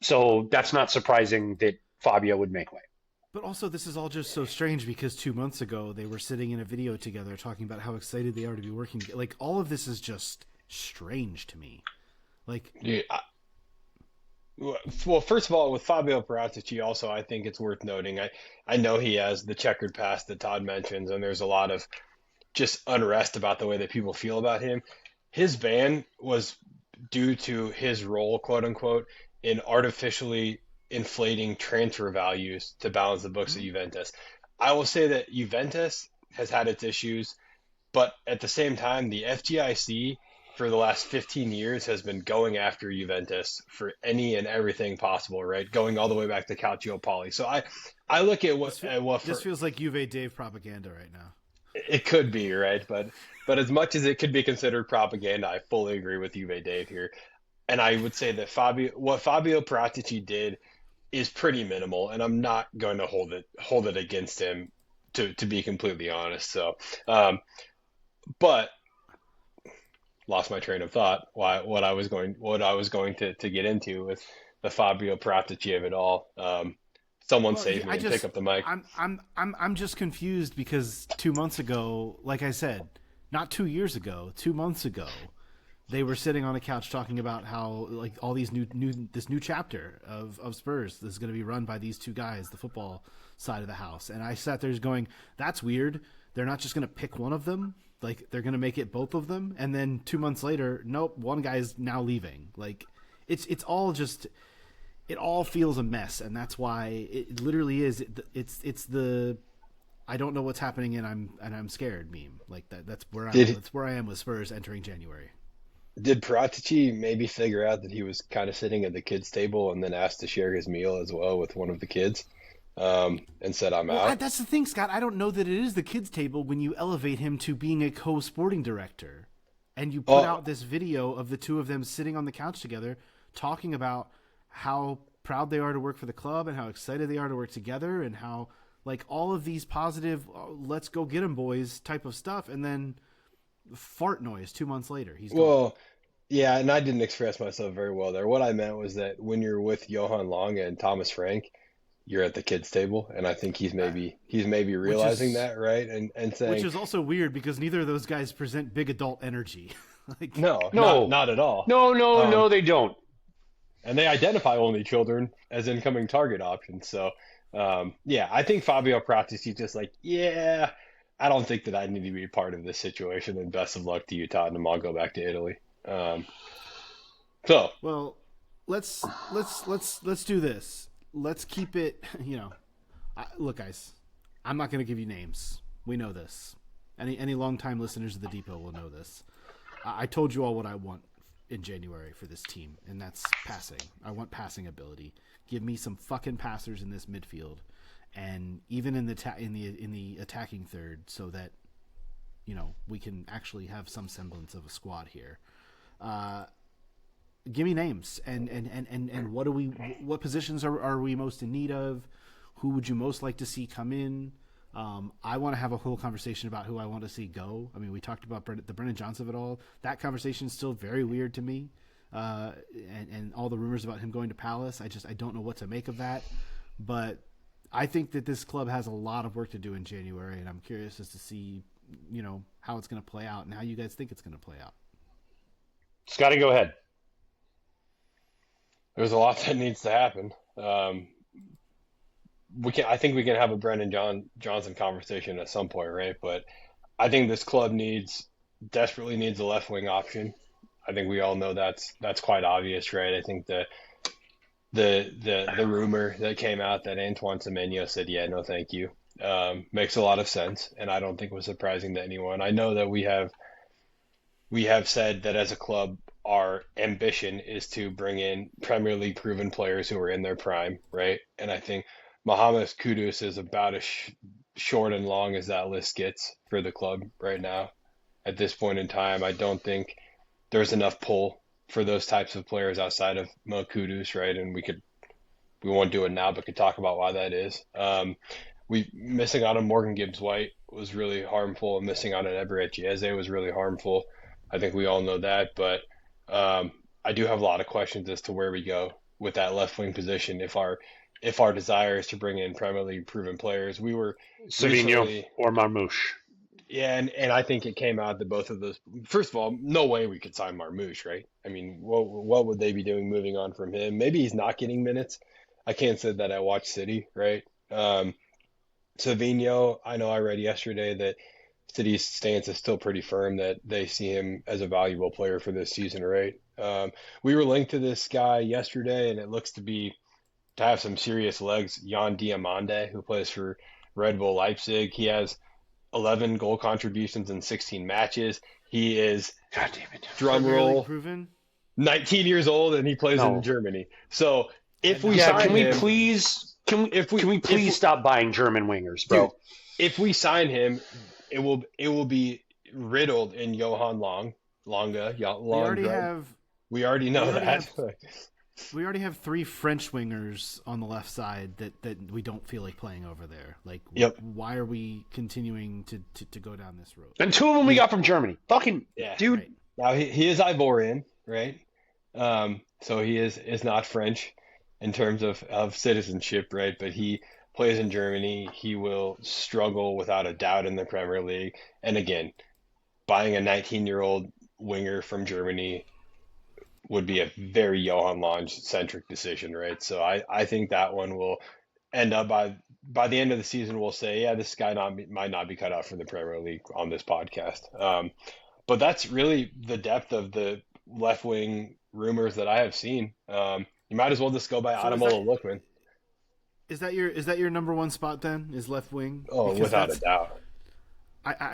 So that's not surprising that Fabio would make way. But also, this is all just so strange because 2 months ago they were sitting in a video together talking about how excited they are to be working together. Like, all of this is just strange to me. Like, yeah, well, first of all, with Fabio Paratici, also, I think it's worth noting. I know he has the checkered past that Todd mentions, and there's a lot of just unrest about the way that people feel about him. His ban was due to his role, quote unquote, in artificially inflating transfer values to balance the books at Juventus. I will say that Juventus has had its issues, but at the same time, the FGIC for the last 15 years has been going after Juventus for any and everything possible, right? Going all the way back to Calciopoli. So I look at This feels like Juve Dave propaganda right now. it could be, right? But as much as it could be considered propaganda, I fully agree with Juve Dave here. And I would say that what Fabio Paratici did is pretty minimal, and I'm not going to hold it against him to be completely honest. So, but lost my train of thought. What I was going to get into with the Fabio Paratici of it all. Someone save me and pick up the mic. I'm just confused because 2 months ago, like I said, not 2 years ago, 2 months ago, they were sitting on a couch talking about how like all these this new chapter of Spurs is going to be run by these two guys, the football side of the house. And I sat there going, that's weird. They're not just going to pick one of them. Like they're going to make it both of them. And then 2 months later, nope, one guy's now leaving. Like it's all just, it all feels a mess. And that's why it literally is. It's the, I don't know what's happening and I'm scared meme. Like that's where I am with Spurs entering January. Did Paratici maybe figure out that he was kind of sitting at the kids' table and then asked to share his meal as well with one of the kids, and said, "I'm out"? That's the thing, Scott. I don't know that it is the kids' table when you elevate him to being a co-sporting director, and you put out this video of the two of them sitting on the couch together, talking about how proud they are to work for the club and how excited they are to work together, and how like all of these positive, "let's go get 'em, boys" type of stuff, and then fart noise 2 months later. He's gone. Well, yeah, and I didn't express myself very well there. What I meant was that when you're with Johan Lange and Thomas Frank, you're at the kids' table, and I think he's maybe realizing that, right? And saying, which is also weird because neither of those guys present big adult energy. Like, no, not at all. No, they don't. And they identify only children as incoming target options. So, yeah, I think Fabio Paratici just like, yeah, I don't think that I need to be part of this situation. And best of luck to you, Tottenham. I'll go back to Italy. So, well, let's do this. Let's keep it. Look, guys, I'm not going to give you names. We know this. Any longtime listeners of the Depot will know this. I told you all what I want in January for this team, and that's passing. I want passing ability. Give me some fucking passers in this midfield, and even in the attacking third, so that we can actually have some semblance of a squad here. Give me names and what positions are we most in need of? Who would you most like to see come in? I want to have a whole conversation about who I want to see go. I mean, we talked about the Brennan Johnson of it all. That conversation is still very weird to me. And all the rumors about him going to Palace, I don't know what to make of that. But I think that this club has a lot of work to do in January, and I'm curious as to see, how it's going to play out and how you guys think it's going to play out. Scotty, go ahead. there's a lot that needs to happen. I think we can have a Brendan Johnson conversation at some point, right? But I think this club desperately needs a left wing option. I think we all know that's quite obvious, right? I think the rumor that came out that Antoine Semenyo said, yeah, no, thank you, makes a lot of sense, and I don't think was surprising to anyone. I know that we have said that as a club, our ambition is to bring in Premier League proven players who are in their prime, right? And I think Mohamed Kudus is about as short and long as that list gets for the club right now. At this point in time, I don't think there's enough pull for those types of players outside of Mo Kudus, right? And we won't do it now, but could talk about why that is. We missing out on Morgan Gibbs-White was really harmful, and missing out on Eberechi Chieze was really harmful. I think we all know that, but I do have a lot of questions as to where we go with that left wing position. If our desire is to bring in Premier League proven players, we were Savinho or Marmouche. Yeah, and I think it came out that both of those. First of all, no way we could sign Marmouche, right? I mean, what would they be doing moving on from him? Maybe he's not getting minutes. I can't say that I watched City, right? Savinho, I know I read yesterday that City's stance is still pretty firm that they see him as a valuable player for this season, right? We were linked to this guy yesterday, and it looks to have some serious legs. Jan Diamande, who plays for Red Bull Leipzig, he has 11 goal contributions in 16 matches. He is, God damn it. drum Premier League roll, proven. 19 years old, and he plays No. in Germany. So if we Yeah, sign can we him, please if we can we please stop buying German wingers, bro? dude, if we sign him, it will be riddled in Johan Longa. We already know that. We already have 3 French wingers on the left side that we don't feel like playing over there. Like, Yep. why are we continuing to go down this road? And 2 of them we got from Germany. Fucking Yeah. dude. Right. Now he is Ivorian, right? So he is not French in terms of citizenship, right? But he plays in Germany. He will struggle without a doubt in the Premier League. And again, buying a 19-year-old winger from Germany would be a very Johan Lange centric decision, right? So I think that one will end up by the end of the season. We'll say, yeah, this guy might not be cut out for the Premier League on this podcast. But that's really the depth of the left wing rumors that I have seen. You might as well just go by Ademola Lookman. Is that your number one spot then? Is left wing? Oh, Because without a doubt.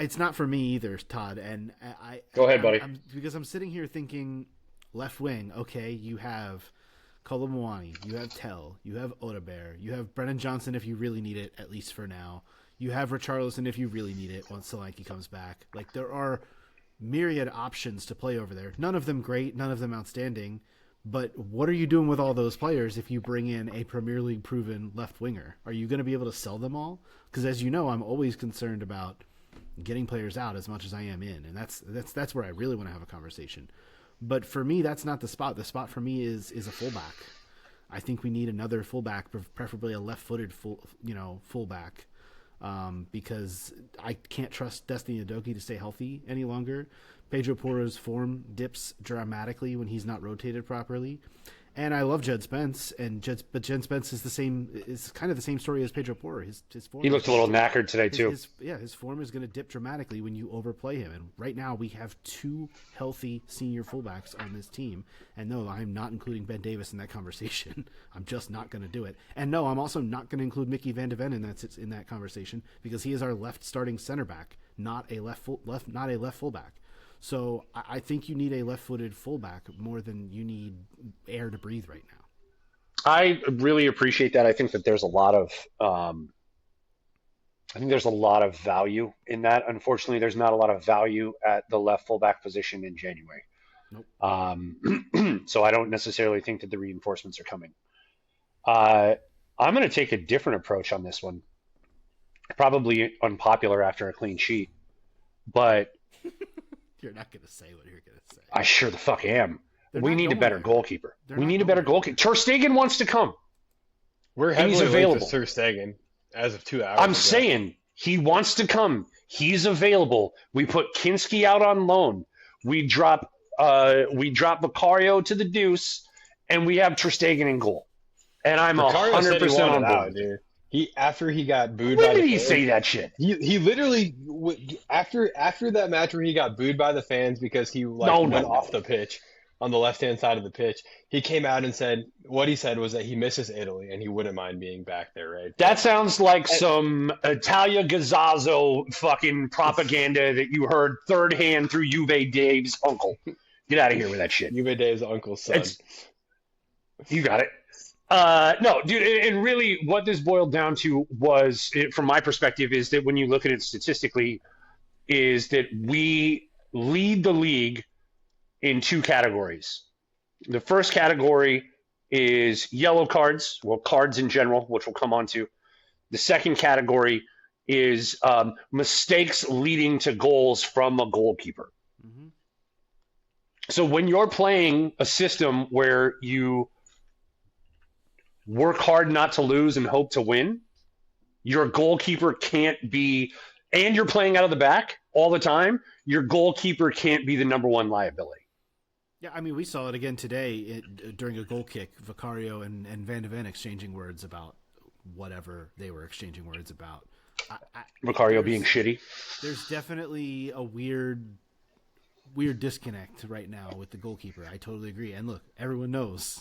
it's not for me either, Todd. And Go ahead, buddy. Because I'm sitting here thinking left wing. Okay, you have Colomwani, you have Tell, you have Odebear, you have Brennan Johnson if you really need it, at least for now. You have Richarlison if you really need it once Solanke comes back. Like, there are myriad options to play over there. None of them great, none of them outstanding. But what are you doing with all those players if you bring in a Premier League proven left winger? Are you going to be able to sell them all? Because as you know, I'm always concerned about getting players out as much as I am in, and that's where I really want to have a conversation. But for me, that's not the spot. The spot for me is a fullback. I think we need another fullback, preferably a left-footed fullback, because I can't trust Destiny Udogie to stay healthy any longer. Pedro Porro's form dips dramatically when he's not rotated properly. And I love Jed Spence, but Jed Spence is kind of the same story as Pedro Porro. His form, He looked a little knackered today too. His form is going to dip dramatically when you overplay him. And right now we have 2 healthy senior fullbacks on this team. And no, I'm not including Ben Davis in that conversation. I'm just not going to do it. And no, I'm also not going to include Mickey Van de Ven in that conversation, because he is our left starting center back, not a left fullback. So I think you need a left-footed fullback more than you need air to breathe right now. I really appreciate that. I think that there's a lot of value in that. Unfortunately, there's not a lot of value at the left fullback position in January. Nope. So I don't necessarily think that the reinforcements are coming. I'm going to take a different approach on this one. Probably unpopular after a clean sheet, but You're not going to say what you're going to say. I sure the fuck am. We need a better goalkeeper. We need a better goalkeeper. Ter Stegen wants to come. We're heavily linked to Ter Stegen as of 2 hours I'm ago. saying he wants to come. He's available. We put Kinski out on loan. We drop Vicario to the deuce, and we have Ter Stegen in goal. And I'm Vicario said he 100% wanted on out, board. dude. After he got booed When by did the he fans, say that shit? He literally after that match where he got booed by the fans because he went off the pitch on the left-hand side of the pitch, he came out and said what he said was that he misses Italy and he wouldn't mind being back there, right? That sounds like some Italia Gazzazo fucking propaganda that you heard third hand through Juve Dave's uncle. Get out of here with that shit. Juve Dave's uncle's son. You got it. No, dude, and really what this boiled down to was, from my perspective, is that when you look at it statistically, is that we lead the league in 2 categories. The first category is yellow cards, well, cards in general, which we'll come on to. The second category is mistakes leading to goals from a goalkeeper. Mm-hmm. So when you're playing a system where you work hard not to lose and hope to win, your goalkeeper can't be, and you're playing out of the back all the time, your goalkeeper can't be the number one liability. Yeah, I mean, we saw it again today during a goal kick, Vicario and Van de Ven exchanging words about whatever they were exchanging words about. Vicario being shitty. There's definitely a weird disconnect right now with the goalkeeper. I totally agree. And look, everyone knows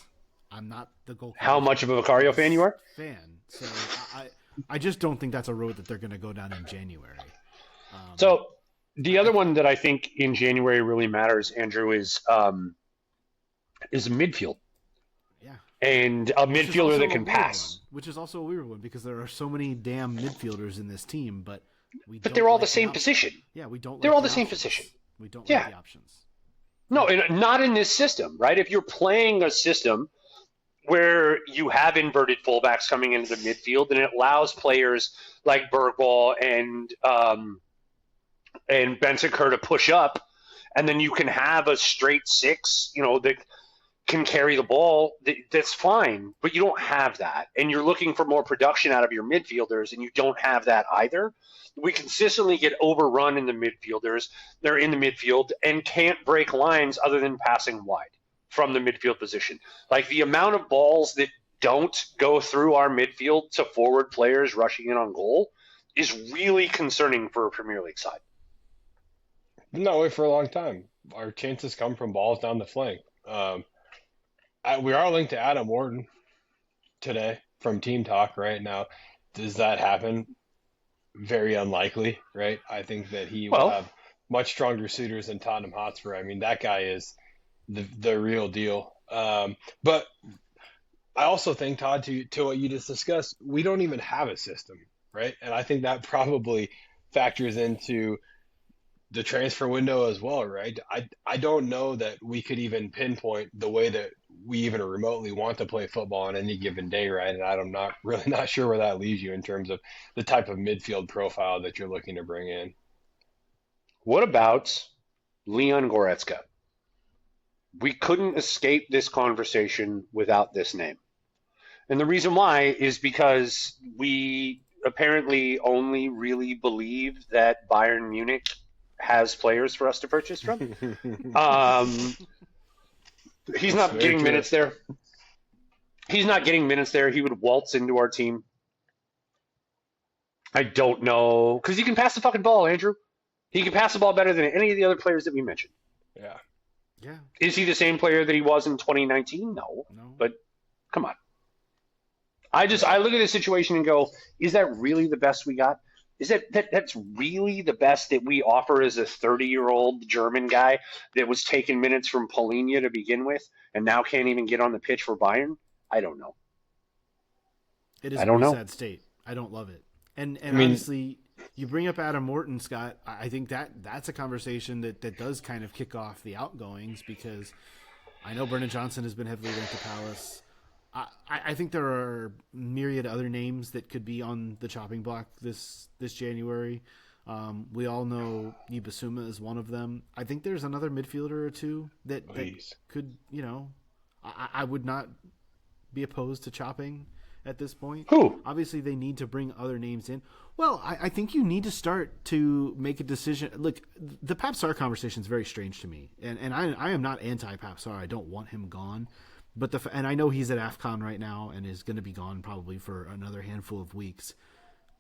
I'm not the goalkeeper. How much of a Vicario fan you are? So I just don't think that's a road that they're going to go down in January. So the other one that I think in January really matters, Andrew, is midfield Yeah. and a Which is midfielder also that a can weird pass. one, which is also a weird one because there are so many damn midfielders in this team, but But they're all the same options. position. Yeah, we don't. They're like all the the same options. position. We don't Yeah. like the options. No, and not in this system, right? If you're playing a system where you have inverted fullbacks coming into the midfield, and it allows players like Bergwall and Bentancur to push up, and then you can have a straight six, that can carry the ball. That's fine, but you don't have that, and you're looking for more production out of your midfielders, and you don't have that either. We consistently get overrun in the midfielders. They're in the midfield and can't break lines other than passing wide from the midfield position. Like the amount of balls that don't go through our midfield to forward players rushing in on goal is really concerning for a Premier League side. Been that way for a long time. Our chances come from balls down the flank. We are linked to Adam Wharton today from Team Talk right now. Does that happen? Very unlikely, right? I think that he will have much stronger suitors than Tottenham Hotspur. I mean, that guy is the real deal. But I also think, Todd, to what you just discussed, we don't even have a system, right? And I think that probably factors into the transfer window as well, right? I don't know that we could even pinpoint the way that we even remotely want to play football on any given day, right? And I'm not sure where that leaves you in terms of the type of midfield profile that you're looking to bring in. What about Leon Goretzka? We couldn't escape this conversation without this name. And the reason why is because we apparently only really believe that Bayern Munich has players for us to purchase from. He's not getting minutes there. He's not getting minutes there. He would waltz into our team. I don't know. Because he can pass the fucking ball, Andrew. He can pass the ball better than any of the other players that we mentioned. Yeah. Yeah. Is he the same player that he was in 2019? No. But come on. I look at this situation and go, is that really the best we got? Is that's really the best that we offer as a 30-year-old German guy that was taking minutes from Paulinho to begin with and now can't even get on the pitch for Bayern? I don't know. It is a very sad state. I don't love it. And honestly, you bring up Adam Morton, Scott. I think that's a conversation that does kind of kick off the outgoings because I know Brennan Johnson has been heavily linked to Palace. I think there are myriad other names that could be on the chopping block this January. We all know Ibasuma is one of them. I think there's another midfielder or two that could, I would not be opposed to chopping at this point. Who? Obviously, they need to bring other names in. Well, I think you need to start to make a decision. Look, the Pap Sarr conversation is very strange to me, and I am not anti-Pap Sarr. I don't want him gone. But and I know he's at AFCON right now and is going to be gone probably for another handful of weeks.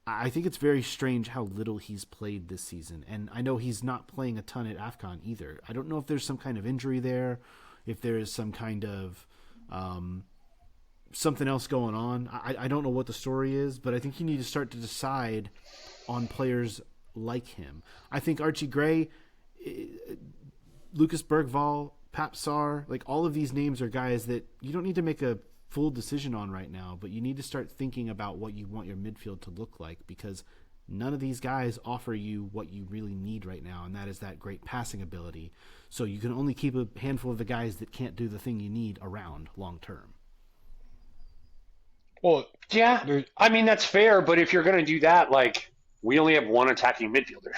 I think it's very strange how little he's played this season. And I know he's not playing a ton at AFCON either. I don't know if there's some kind of injury there, if there is some kind of something else going on. I don't know what the story is, but I think you need to start to decide on players like him. I think Archie Gray, Lucas Bergvall, Pap Sarr, like all of these names are guys that you don't need to make a full decision on right now, but you need to start thinking about what you want your midfield to look like because none of these guys offer you what you really need right now, and that is that great passing ability. So you can only keep a handful of the guys that can't do the thing you need around long term. Well, yeah, I mean, that's fair, but if you're going to do that, like, we only have one attacking midfielder.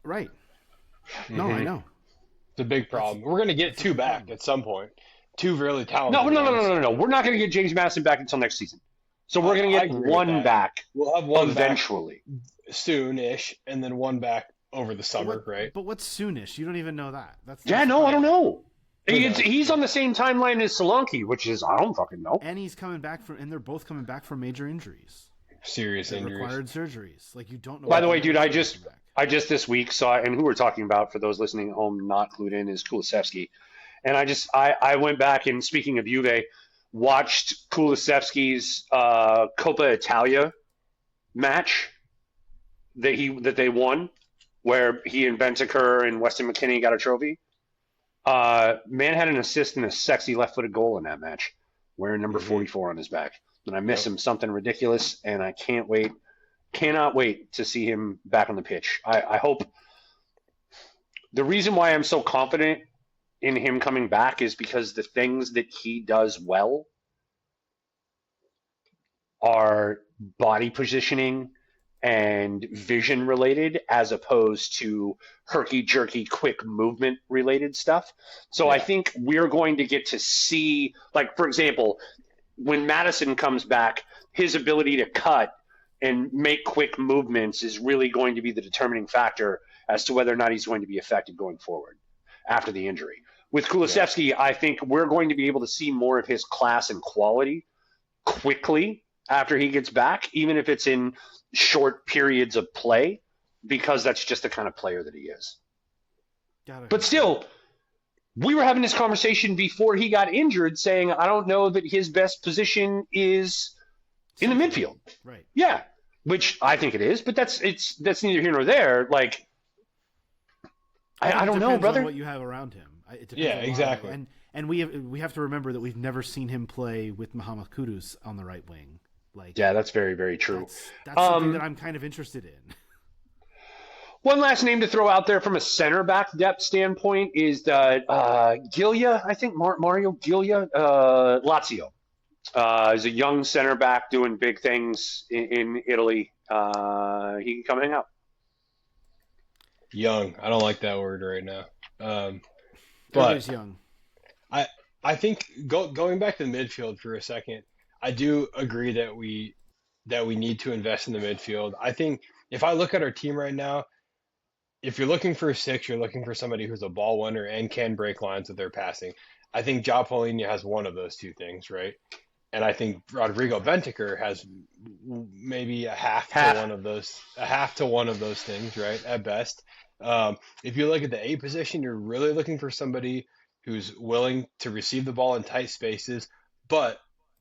Right. No, I know. It's a big problem. We're going to get two back at some point. Two really talented No. We're not going to get James Madison back until next season. So we're going to get one back. We'll have one eventually. Soon-ish, and then one back over the summer, right? But what's soonish? You don't even know that. I don't know. He's on the same timeline as Solanke, which is, I don't fucking know. And he's coming back and they're both coming back from major injuries. Serious injuries. Required surgeries. Like, you don't know. By the way, dude, I just this week saw, and who we're talking about for those listening at home not clued in is Kulusevski. And I went back and, speaking of Juve, watched Kulusevski's Coppa Italia match that they won where he and Bentancur and Weston McKennie got a trophy. Man had an assist and a sexy left-footed goal in that match, wearing number 44 on his back. And I miss him something ridiculous, and I cannot wait to see him back on the pitch. I hope. The reason why I'm so confident in him coming back is because the things that he does well are body positioning and vision related, as opposed to herky-jerky quick movement related stuff. So I think we're going to get to see, like, for example, when Madison comes back, his ability to cut and make quick movements is really going to be the determining factor as to whether or not he's going to be effective going forward after the injury. With Kulusevski, I think we're going to be able to see more of his class and quality quickly after he gets back, even if it's in short periods of play, because that's just the kind of player that he is. But still, we were having this conversation before he got injured, saying, I don't know that his best position is in the midfield. Right. Yeah, which I think it is, but that's neither here nor there. Like, I don't know, brother. On what you have around him. It depends Yeah, a lot. exactly. And we have to remember that we've never seen him play with Mohamed Kudus on the right wing. Like, yeah, that's very, very true. That's something that I'm kind of interested in. One last name to throw out there from a center back depth standpoint is Giglia, I think, Mario Giglia, Lazio. He's a young center back doing big things in Italy. He can come hang out. Young. I don't like that word right now. Everybody's young. I think going back to the midfield for a second, I do agree that we need to invest in the midfield. I think if I look at our team right now, if you're looking for a six, you're looking for somebody who's a ball winner and can break lines with their passing. I think João Paulinho has one of those two things, right? And I think Rodrigo Bentancur has maybe a half to one of those things, right? At best. If you look at the A position, you're really looking for somebody who's willing to receive the ball in tight spaces, but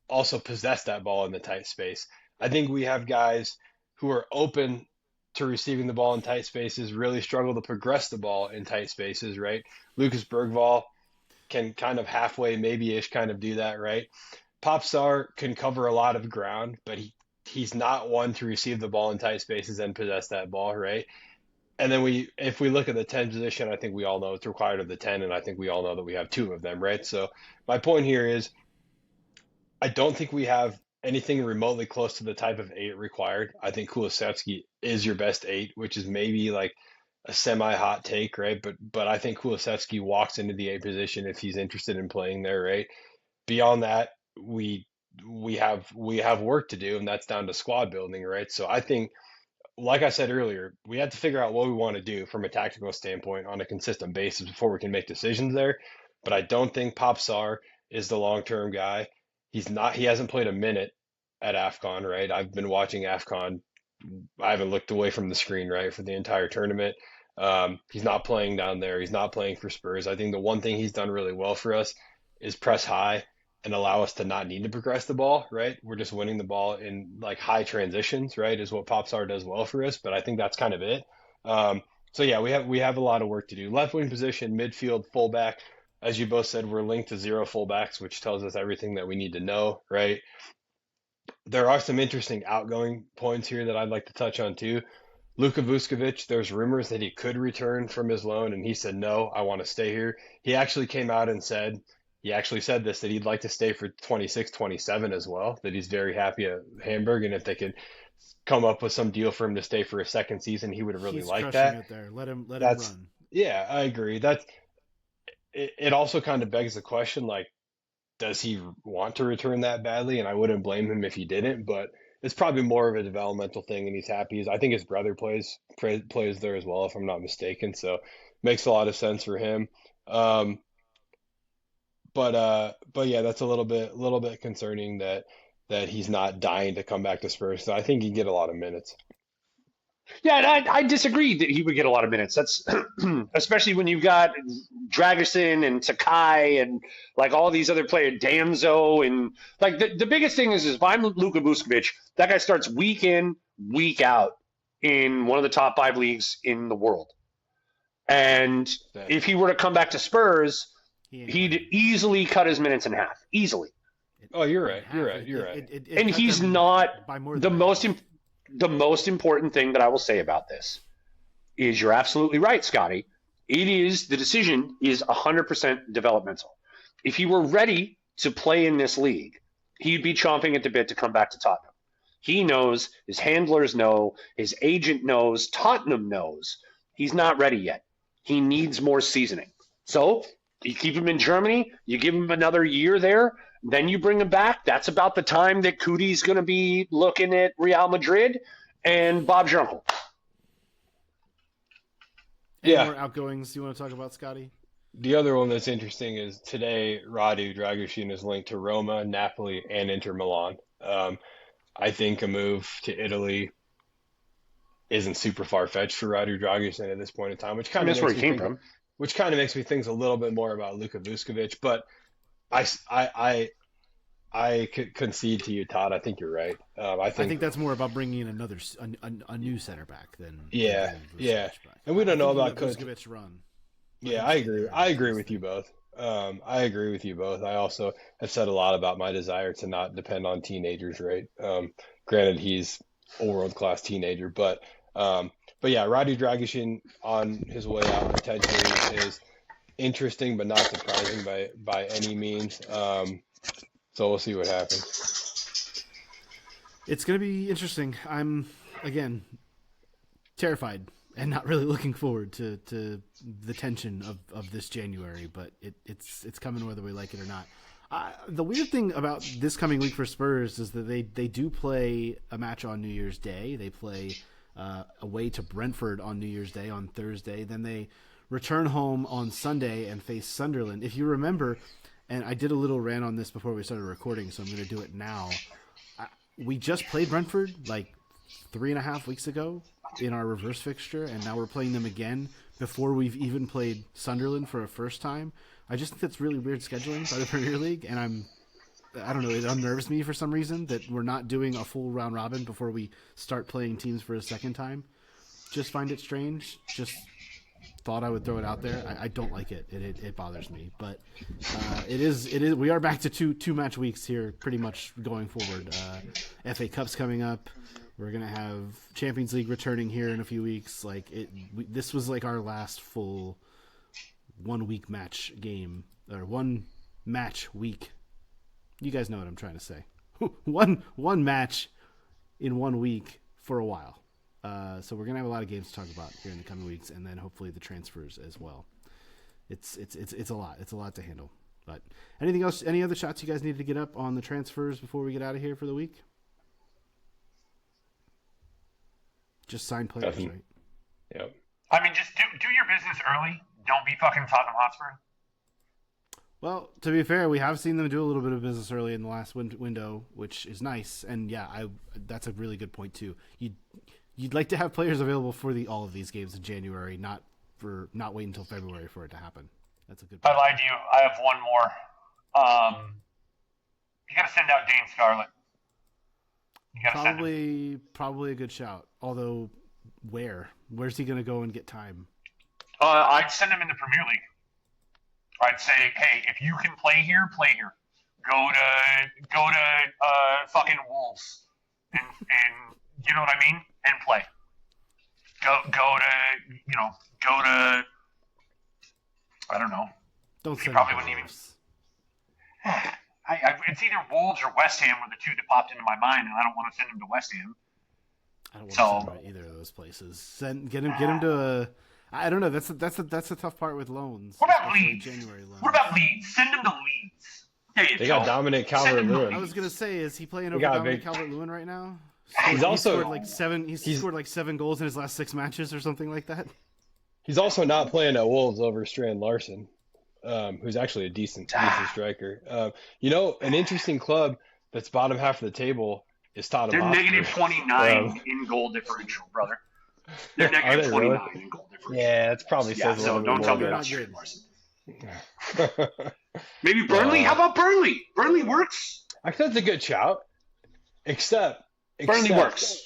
also possess that ball in the tight space. I think we have guys who are open to receiving the ball in tight spaces, really struggle to progress the ball in tight spaces, right? Lucas Bergvall can kind of halfway, maybe-ish kind of do that, right? Popstar can cover a lot of ground, but he's not one to receive the ball in tight spaces and possess that ball, right? And then if we look at the 10 position, I think we all know it's required of the 10, and I think we all know that we have two of them, right? So my point here is I don't think we have anything remotely close to the type of 8 required. I think Kulusevski is your best 8, which is maybe like a semi-hot take, right? But I think Kulusevski walks into the 8 position if he's interested in playing there, right? Beyond that, we have work to do, and that's down to squad building, right? So I think, like I said earlier, we have to figure out what we want to do from a tactical standpoint on a consistent basis before we can make decisions there. But I don't think Popsar is the long-term guy. He hasn't played a minute at AFCON, right? I've been watching AFCON. I haven't looked away from the screen, right, for the entire tournament. He's not playing down there. He's not playing for Spurs. I think the one thing he's done really well for us is press high and allow us to not need to progress the ball, right? We're just winning the ball in like high transitions, right, is what Popsar does well for us. But I think that's kind of it. So yeah, we have a lot of work to do. Left wing position, midfield, fullback. As you both said, we're linked to 0 fullbacks, which tells us everything that we need to know, right? There are some interesting outgoing points here that I'd like to touch on too. Luka Vuskovic, there's rumors that he could return from his loan, and he said, no, I want to stay here. He actually came out and said that he'd like to stay for 26, 27 as well, that he's very happy at Hamburg, and if they could come up with some deal for him to stay for a second season, he would really like that. It there. Let him run. Yeah, I agree. It also kind of begs the question, like, does he want to return that badly? And I wouldn't blame him if he didn't, but it's probably more of a developmental thing, and he's happy. I think his brother plays there as well, if I'm not mistaken. So makes a lot of sense for him. But yeah, that's a little bit concerning that he's not dying to come back to Spurs. So I think he'd get a lot of minutes. Yeah, and I disagree that he would get a lot of minutes. That's especially when you've got Dragusin and Takai and like all these other players, Danzo, and like the biggest thing is if I'm Luka Vuskovic, that guy starts week in, week out in one of the top 5 leagues in the world. And if he were to come back to Spurs, he'd easily cut his minutes in half. Easily. Oh, you're right. And he's not the most important thing that I will say about this is you're absolutely right, Scotty. The decision is 100% developmental. If he were ready to play in this league, he'd be chomping at the bit to come back to Tottenham. He knows, his handlers know, his agent knows, Tottenham knows. He's not ready yet. He needs more seasoning. So you keep him in Germany, you give him another year there, then you bring him back. That's about the time that Cootie's going to be looking at Real Madrid and Bob's your uncle. Any more outgoings you want to talk about, Scotty? The other one that's interesting is today Radu Dragusin is linked to Roma, Napoli, and Inter Milan. I think a move to Italy isn't super far-fetched for Radu Dragusin at this point in time, which kind of makes me think a little bit more about Luka Vuskovic. But I could concede to you, Todd. I think you're right. I think that's more about bringing in a new center back than yeah. And we don't know about Vuskovic run. Yeah, I agree. I agree with you both. I also have said a lot about my desire to not depend on teenagers, right? Granted, he's a world-class teenager, but yeah, Radu Dragusin on his way out potentially is interesting, but not surprising by any means. So we'll see what happens. It's going to be interesting. I'm, again, terrified and not really looking forward to the tension of this January, but it's coming whether we like it or not. The weird thing about this coming week for Spurs is that they do play a match on New Year's Day. They play away to Brentford on New Year's Day on Thursday. Then they return home on Sunday and face Sunderland. If you remember, and I did a little rant on this before we started recording, so I'm going to do it now. We just played Brentford like 3.5 weeks ago in our reverse fixture, and now we're playing them again before we've even played Sunderland for a first time. I just think that's really weird scheduling by the Premier League, and I don't know, it unnerves me for some reason that we're not doing a full round robin before we start playing teams for a second time. Just find it strange. Just thought I would throw it out there. I don't like it. It bothers me, but it is. We are back to two match weeks here, pretty much going forward. FA Cup's coming up. We're gonna have Champions League returning here in a few weeks. This was like our last full 1 week match game or 1 match week. You guys know what I'm trying to say. one match in 1 week for a while. So we're gonna have a lot of games to talk about here in the coming weeks, and then hopefully the transfers as well. It's a lot. It's a lot to handle. But anything else? Any other shots you guys needed to get up on the transfers before we get out of here for the week? Just sign players, right? Yep. I mean, just do your business early. Don't be fucking Tottenham Hotspur. Well, to be fair, we have seen them do a little bit of business early in the last window, which is nice. And yeah, that's a really good point too. You'd like to have players available for all of these games in January, not wait until February for it to happen. That's a good point. I lied to you. I have one more. You got to send out Dane Scarlett. Probably a good shout. Although, where's he going to go and get time? I'd send him in the Premier League. I'd say, hey, if you can play here, play here. Go to fucking Wolves, and you know what I mean, and play. Go to I don't know. Don't you probably wouldn't even. It's either Wolves or West Ham were the two that popped into my mind, and I don't want to send him to West Ham. I don't want to send him to either of those places. Get him to a. I don't know. That's the tough part with loans. What about Leeds? January loans. What about Leeds? Send him to Leeds. There you they go. got Dominic Calvert-Lewin. I was gonna say, is he playing over Dominic Calvert-Lewin right now? He's also scored like 7. He's scored like 7 goals in his last 6 matches or something like that. He's also not playing at Wolves over Strand Larson, who's actually a decent striker. An interesting club that's bottom half of the table is Tottenham. They're negative 29 in goal differential, brother. They're negative 29 in goal differential. Yeah, it's probably says a little bit don't more tell me about about Strand Larson. Maybe Burnley? How about Burnley? Burnley works. I think that's a good shout. Except Burnley works.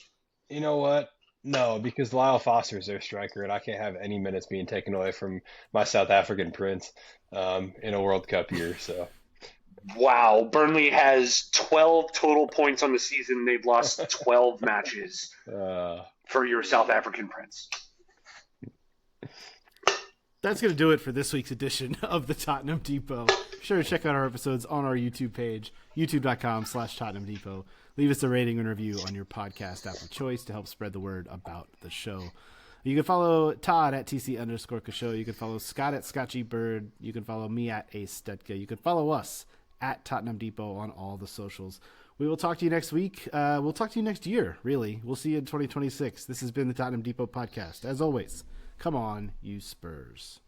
You know what? No, because Lyle Foster is their striker, and I can't have any minutes being taken away from my South African prince in a World Cup year. So Wow, Burnley has 12 total points on the season. They've lost 12 matches for your South African prince. That's going to do it for this week's edition of the Tottenham Depot. Be sure to check out our episodes on our YouTube page, youtube.com/Tottenham Depot. Leave us a rating and review on your podcast app of choice to help spread the word about the show. You can follow Todd at TC_Kasho. You can follow Scott at Scotchy Bird. You can follow me at Ace Stetka. You can follow us at Tottenham Depot on all the socials. We will talk to you next week. We'll talk to you next year, really. We'll see you in 2026. This has been the Tottenham Depot podcast. As always, come on, you Spurs.